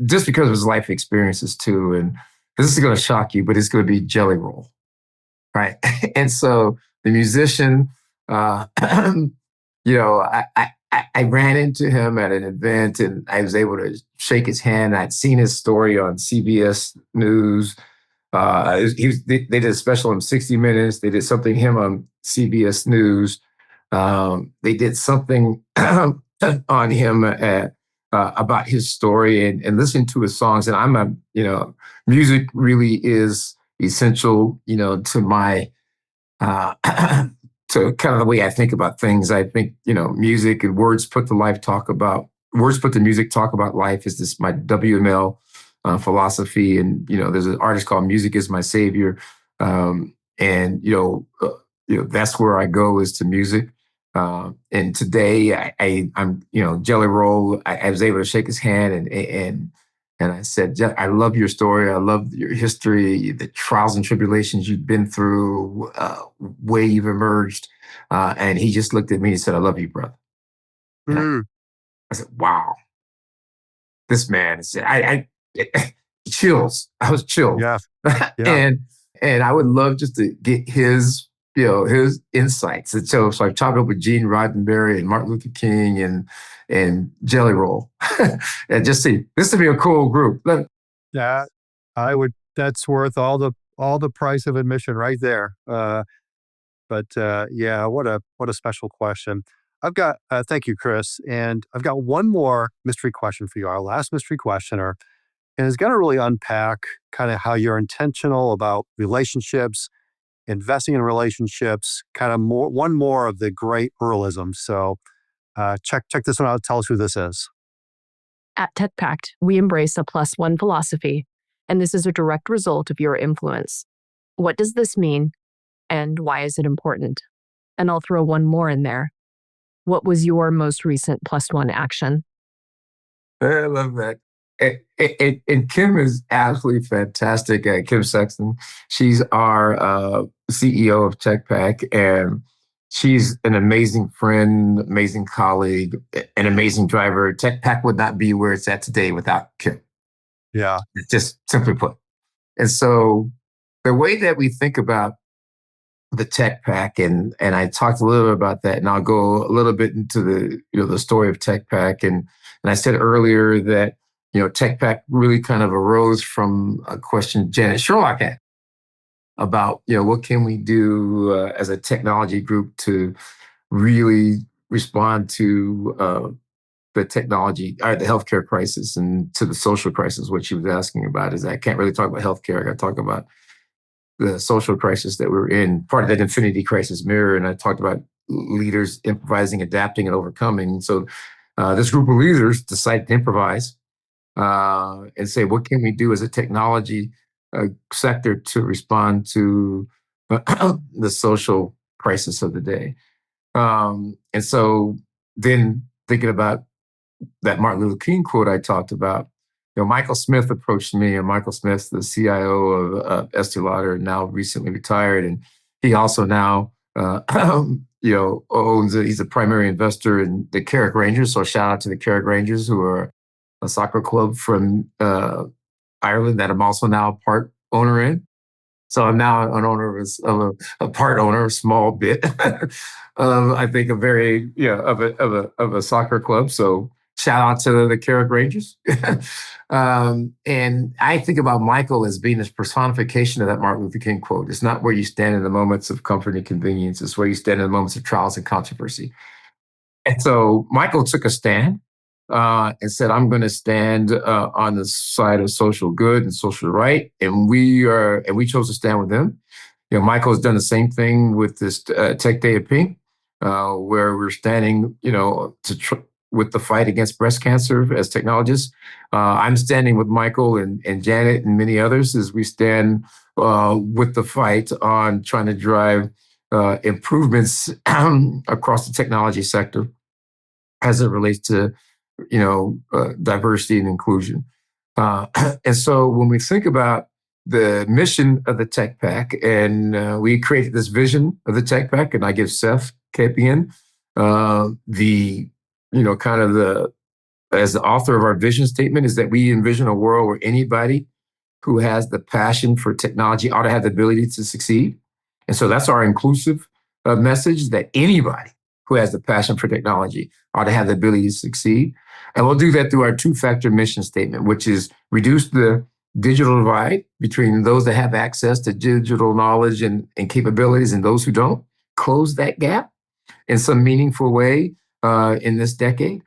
just because of his life experiences too. And this is going to shock you, but it's going to be Jelly Roll, right? And so the musician, I ran into him at an event, and I was able to shake his hand. I'd seen his story on CBS News. They did a special on 60 Minutes. They did something him on CBS News. They did something on him about his story, and listening to his songs. And music really is essential, to my uh, to kind of the way I think about things. I think, music and words put to music talk about life is this my WML philosophy. And, there's an artist called Music is My Savior. And, that's where I go, is to music. And today I'm, Jelly Roll, I was able to shake his hand, and I said, I love your story. I love your history, the trials and tribulations you've been through, way you've emerged. And he just looked at me and said, I love you, brother. And I said, wow, this man is, chills. I was chilled. Yeah. And I would love just to get his insights. And so I've talked up with Gene Roddenberry and Martin Luther King and Jelly Roll, and just see, this would be a cool group. Yeah, that's worth all the price of admission right there. But yeah, what a special question. I've got, thank you, Chris. And I've got one more mystery question for you, our last mystery questioner. And it's going to really unpack kind of how you're intentional about relationships, investing in relationships, kind of one more of the great Earlisms. So check this one out. Tell us who this is. At TechPact, we embrace a +1 philosophy, and this is a direct result of your influence. What does this mean, and why is it important? And I'll throw one more in there. What was your most recent +1 action? I love that. And Kim is absolutely fantastic. Kim Sexton. She's our CEO of TechPack, and she's an amazing friend, amazing colleague, an amazing driver. TechPack would not be where it's at today without Kim. Yeah. Just simply put. And so the way that we think about the TechPack, and I talked a little bit about that, and I'll go a little bit into the story of TechPack. And I said earlier that TechPack really kind of arose from a question Janet Sherlock had. about, what can we do as a technology group to really respond to the technology, or the healthcare crisis, and to the social crisis. What she was asking about is I can't really talk about healthcare. I got to talk about the social crisis that we're in, part of that infinity crisis mirror. And I talked about leaders improvising, adapting, and overcoming. So this group of leaders decided to improvise and say, what can we do as a technology sector to respond to the social crisis of the day? And so then thinking about that Martin Luther King quote I talked about, Michael Smith approached me, and Michael Smith, the CIO of Estee Lauder, now recently retired, and he also now, he's a primary investor in the Carrick Rangers. So shout out to the Carrick Rangers, who are a soccer club from Ireland that I'm also now a part owner in. So I'm now an owner of a part owner, a small bit, I think of a soccer club. So shout out to the Carrick Rangers. And I think about Michael as being this personification of that Martin Luther King quote. It's not where you stand in the moments of comfort and convenience. It's where you stand in the moments of trials and controversy. And so Michael took a stand and said, I'm going to stand on the side of social good and social right. And we chose to stand with them. Michael has done the same thing with this Tech Day of Pink, where we're standing, with the fight against breast cancer as technologists. I'm standing with Michael and Janet and many others as we stand with the fight on trying to drive improvements across the technology sector as it relates to diversity and inclusion. And so when we think about the mission of the Tech Pack, and we created this vision of the Tech Pack, and I give Seth Capian as the author of our vision statement, is that we envision a world where anybody who has the passion for technology ought to have the ability to succeed. And so that's our inclusive message, that anybody who has the passion for technology ought to have the ability to succeed. And we'll do that through our 2-factor mission statement, which is reduce the digital divide between those that have access to digital knowledge and capabilities and those who don't. Close that gap in some meaningful way in this decade.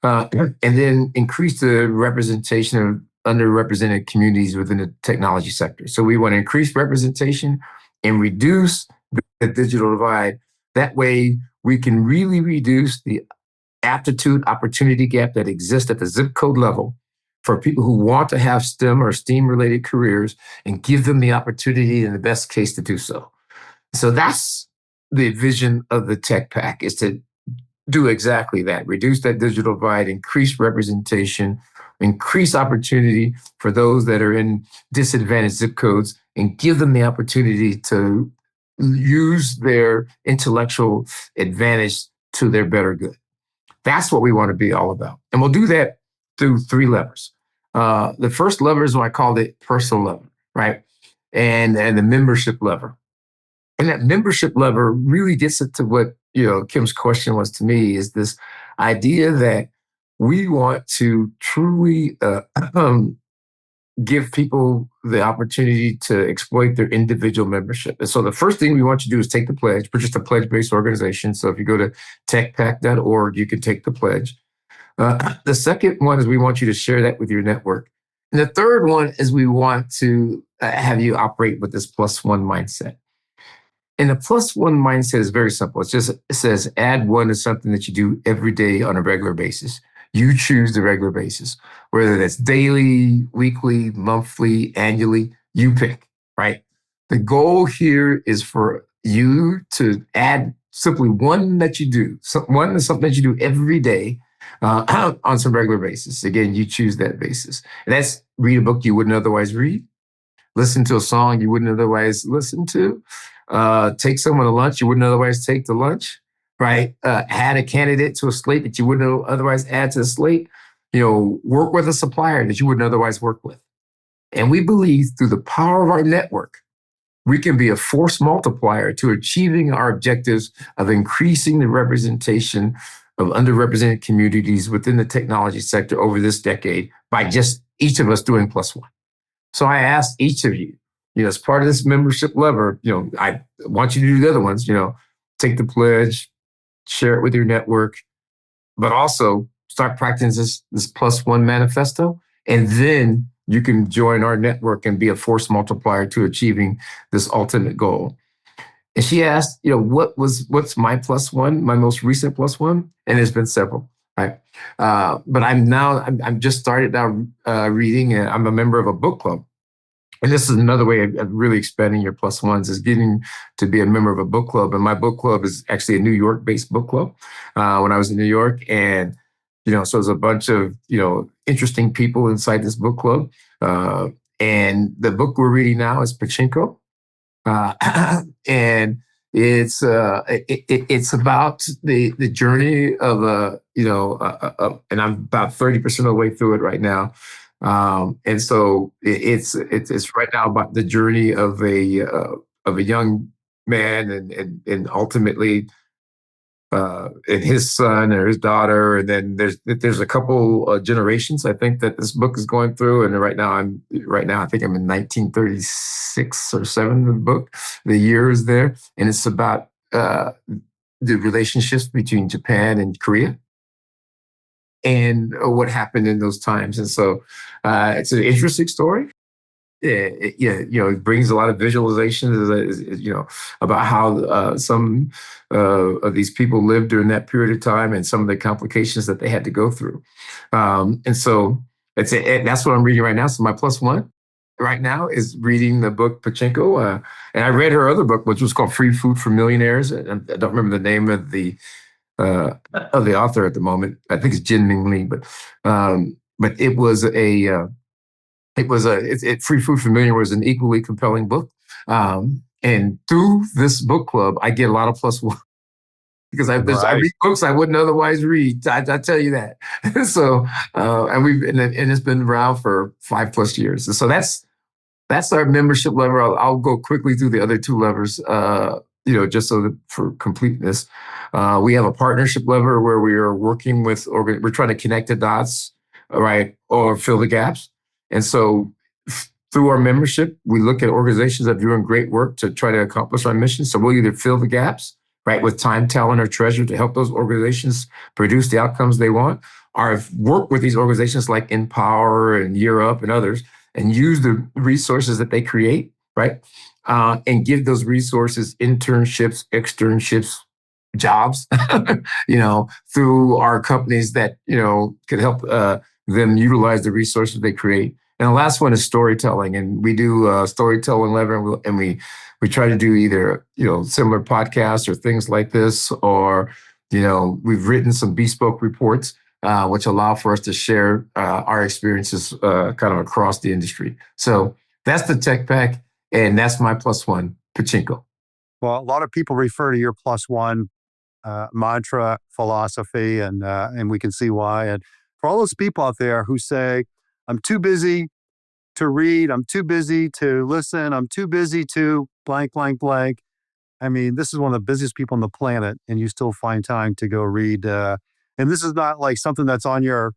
And then increase the representation of underrepresented communities within the technology sector. So we want to increase representation and reduce the digital divide. That way, we can really reduce the aptitude opportunity gap that exists at the zip code level for people who want to have STEM or STEAM-related careers, and give them the opportunity in the best case to do so. So that's the vision of the Tech Pack, is to do exactly that. Reduce that digital divide, increase representation, increase opportunity for those that are in disadvantaged zip codes, and give them the opportunity to use their intellectual advantage to their better good. That's what we want to be all about. And we'll do that through 3 levers. The first lever is what I called it personal lever, right? And the membership lever. And that membership lever really gets into what, Kim's question was to me, is this idea that we want to truly give people the opportunity to exploit their individual membership. And so the first thing we want you to do is take the pledge. We're just a pledge-based organization. So if you go to techpack.org, you can take the pledge. The second one is we want you to share that with your network. And the third one is we want to have you operate with this +1 mindset. And the +1 mindset is very simple. It says add 1 to something that you do every day on a regular basis. You choose the regular basis, whether that's daily, weekly, monthly, annually, you pick, right? The goal here is for you to add simply 1 that you do. One is something that you do every day on some regular basis. Again, you choose that basis. And that's read a book you wouldn't otherwise read, listen to a song you wouldn't otherwise listen to, take someone to lunch you wouldn't otherwise take to lunch, right? Add a candidate to a slate that you wouldn't otherwise add to the slate. Work with a supplier that you wouldn't otherwise work with. And we believe through the power of our network, we can be a force multiplier to achieving our objectives of increasing the representation of underrepresented communities within the technology sector over this decade by just each of us doing +1. So I asked each of you, as part of this membership lever, I want you to do the other ones, take the pledge, share it with your network, but also start practicing this plus one manifesto. And then you can join our network and be a force multiplier to achieving this ultimate goal. And she asked, what's my plus one, my most recent plus one? And there's been several, right? But I'm just started now reading, and I'm a member of a book club. And this is another way of really expanding your plus ones, is getting to be a member of a book club. And my book club is actually a New York-based book club when I was in New York. And, so there's a bunch of, interesting people inside this book club. And the book we're reading now is Pachinko. And it's about the journey of and I'm about 30% of the way through it right now. And so it's right now about the journey of a young man and ultimately and his son or his daughter, and then there's a couple generations I think that this book is going through. And right now I think I'm in 1936 or 7 of the book. The year is there, and it's about the relationships between Japan and Korea and what happened in those times. And so it's an interesting story. It brings a lot of visualizations, about how some of these people lived during that period of time and some of the complications that they had to go through. And so that's what I'm reading right now. So my plus one right now is reading the book Pachinko. And I read her other book, which was called Free Food for Millionaires. And I don't remember the name of the author at the moment. I think it's Jin Ming Lee, but it was Free Food for Millionaires was an equally compelling book. And through this book club, I get a lot of plus one because I read books I wouldn't otherwise read. I tell you that. So, and it's been around for 5+ years. And so that's our membership lever. I'll go quickly through the other 2 levers, just so that for completeness. We have a partnership lever where we are working with, we're trying to connect the dots, right, or fill the gaps. And so through our membership, we look at organizations that are doing great work to try to accomplish our mission. So we'll either fill the gaps, right, with time, talent, or treasure to help those organizations produce the outcomes they want, or work with these organizations like Empower and Year Up and others and use the resources that they create, right, and give those resources internships, externships, jobs, through our companies that, could help them utilize the resources they create. And the last one is storytelling. And we do storytelling lever, and we try to do either, similar podcasts or things like this, or, we've written some bespoke reports, which allow for us to share our experiences kind of across the industry. So that's the tech pack. And that's my plus one, Pachinko. Well, a lot of people refer to your plus one mantra, philosophy, and we can see why. And for all those people out there who say, I'm too busy to read, I'm too busy to listen, I'm too busy to blank, blank, blank. I mean, this is one of the busiest people on the planet, and you still find time to go read. And this is not like something that's on your,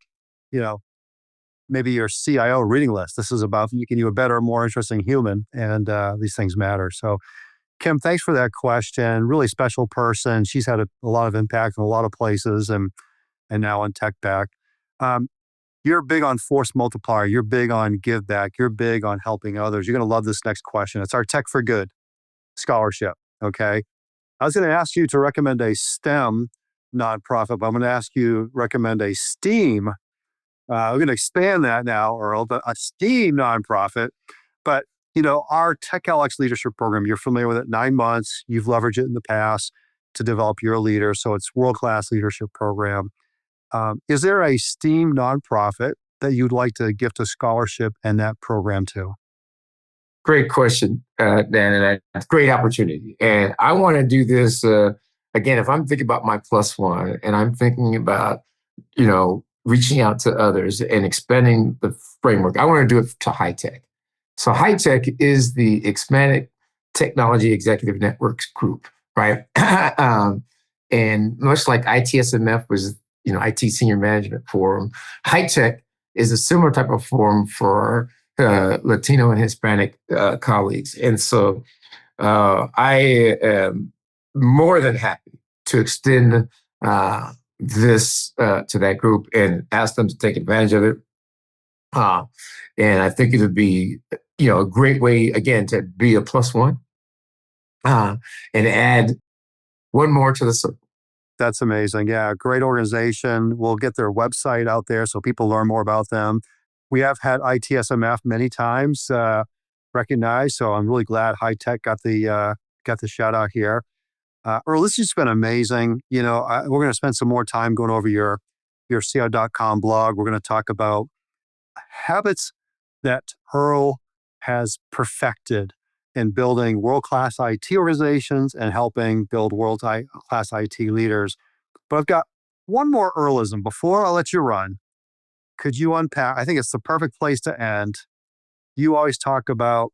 maybe your CIO reading list. This is about making you a better, more interesting human, and these things matter. So Kim, thanks for that question. Really special person. She's had a lot of impact in a lot of places, and now on Tech Back. You're big on force multiplier. You're big on give back. You're big on helping others. You're going to love this next question. It's our Tech for Good scholarship. Okay. I was going to ask you to recommend a STEM nonprofit, but I'm going to ask you to recommend a STEAM. We're going to expand that now, Earl, but a STEAM nonprofit. But our TechLX leadership program, you're familiar with it, 9 months. You've leveraged it in the past to develop your leader. So it's world-class leadership program. Is there a STEAM nonprofit that you'd like to gift a scholarship and that program to? Great question, Dan, and that's a great opportunity. And I want to do this, again, if I'm thinking about my plus one and I'm thinking about, reaching out to others and expanding the framework, I want to do it to high tech. So high tech is the Expanded Technology Executive Networks group, right? And much like ITSMF was, IT Senior Management Forum, high tech is a similar type of forum for Latino and Hispanic colleagues. And so I am more than happy to extend this to that group and ask them to take advantage of it. And I think it would be, a great way, again, to be a plus one and add one more to the circle. That's amazing. Yeah, great organization. We'll get their website out there so people learn more about them. We have had ITSMF many times recognized, so I'm really glad High Tech got the shout out here. Earl, this has just been amazing. We're going to spend some more time going over your CIO.com blog. We're going to talk about habits that Earl has perfected in building world-class IT organizations and helping build world-class IT leaders. But I've got one more Earlism before I let you run. Could you unpack? I think it's the perfect place to end. You always talk about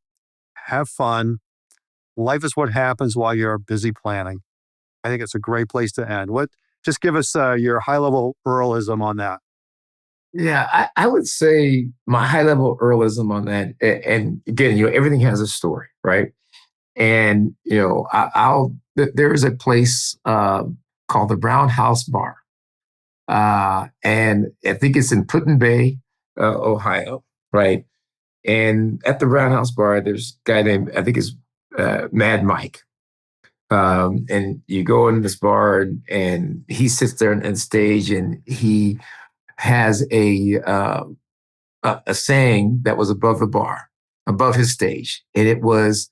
have fun. Life is what happens while you're busy planning. I think it's a great place to end. Just give us your high-level Earlism on that. Yeah, I would say my high level Earlism on that, and again, everything has a story, right? And there is a place called the Brown House Bar, and I think it's in Put-in Bay, Ohio, right? And at the Brown House Bar, there's a guy named, I think it's Mad Mike. And you go in this bar and he sits there on stage and he has a saying that was above the bar, above his stage. And it was,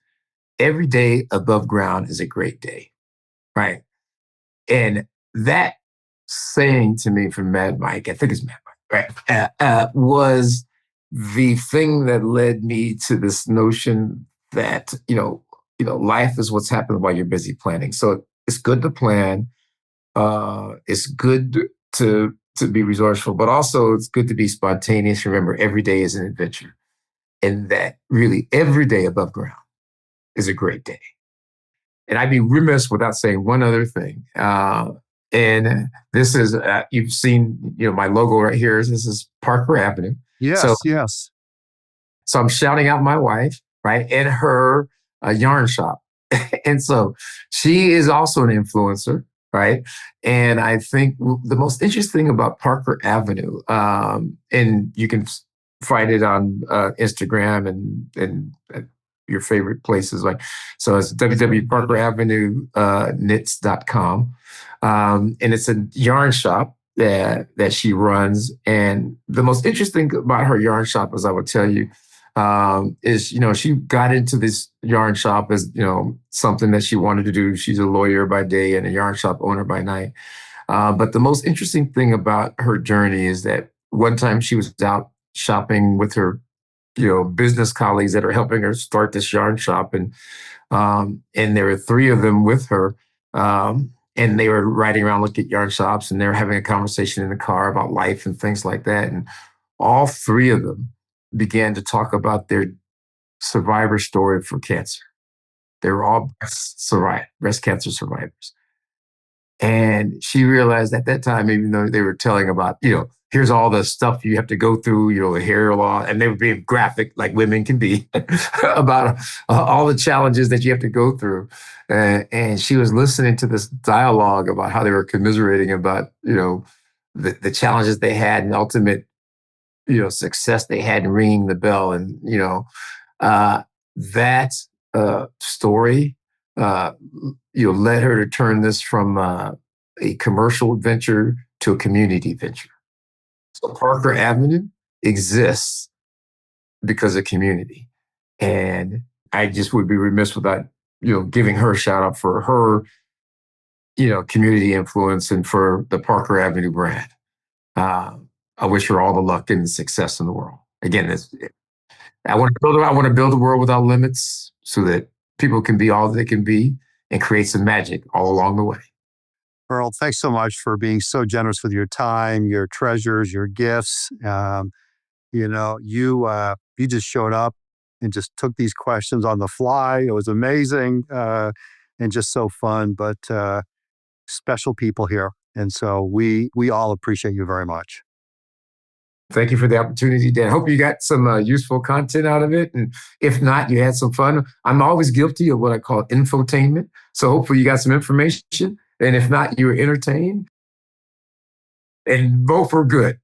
every day above ground is a great day, right? And that saying to me from Mad Mike, I think it's Mad Mike, right? Was the thing that led me to this notion that, life is what's happening while you're busy planning. So it's good to plan. It's good to be resourceful, but also it's good to be spontaneous. Remember, every day is an adventure, and that really every day above ground is a great day. And I'd be remiss without saying one other thing. And this is, you've seen, my logo right here. This is Parker Avenue. Yes. So I'm shouting out my wife, right, and her yarn shop. And so she is also an influencer, right? And I think the most interesting about Parker Avenue, and you can find it on Instagram and your favorite places, so it's www.parkeravenue.knits.com. And it's a yarn shop that she runs. And the most interesting about her yarn shop, as I would tell you, is, she got into this yarn shop as, something that she wanted to do. She's a lawyer by day and a yarn shop owner by night. But the most interesting thing about her journey is that one time she was out shopping with her, business colleagues that are helping her start this yarn shop. And there were three of them with her. And they were riding around looking at yarn shops, and they were having a conversation in the car about life and things like that. And all three of them began to talk about their survivor story for cancer. They were all breast cancer survivors. And she realized at that time, even though they were telling about, here's all the stuff you have to go through, the hair loss, and they were being graphic like women can be about all the challenges that you have to go through. And she was listening to this dialogue about how they were commiserating about, the challenges they had and ultimate, success they had in ringing the bell. And, that story, led her to turn this from a commercial venture to a community venture. So Parker Avenue exists because of community. And I just would be remiss without, giving her a shout out for her, community influence and for the Parker Avenue brand. I wish her all the luck and success in the world. Again, I want to build a world without limits so that people can be all they can be and create some magic all along the way. Earl, thanks so much for being so generous with your time, your treasures, your gifts. You just showed up and just took these questions on the fly. It was amazing and just so fun, but special people here. And so we all appreciate you very much. Thank you for the opportunity, Dan. Hope you got some useful content out of it. And if not, you had some fun. I'm always guilty of what I call infotainment. So hopefully you got some information. And if not, you were entertained. And both were good.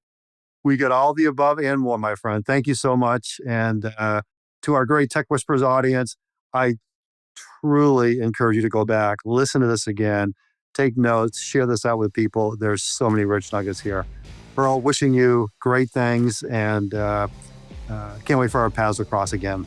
We get all the above and more, my friend. Thank you so much. And to our great Tech Whispers audience, I truly encourage you to go back, listen to this again, take notes, share this out with people. There's so many rich nuggets here. Earl, wishing you great things, and can't wait for our paths to cross again.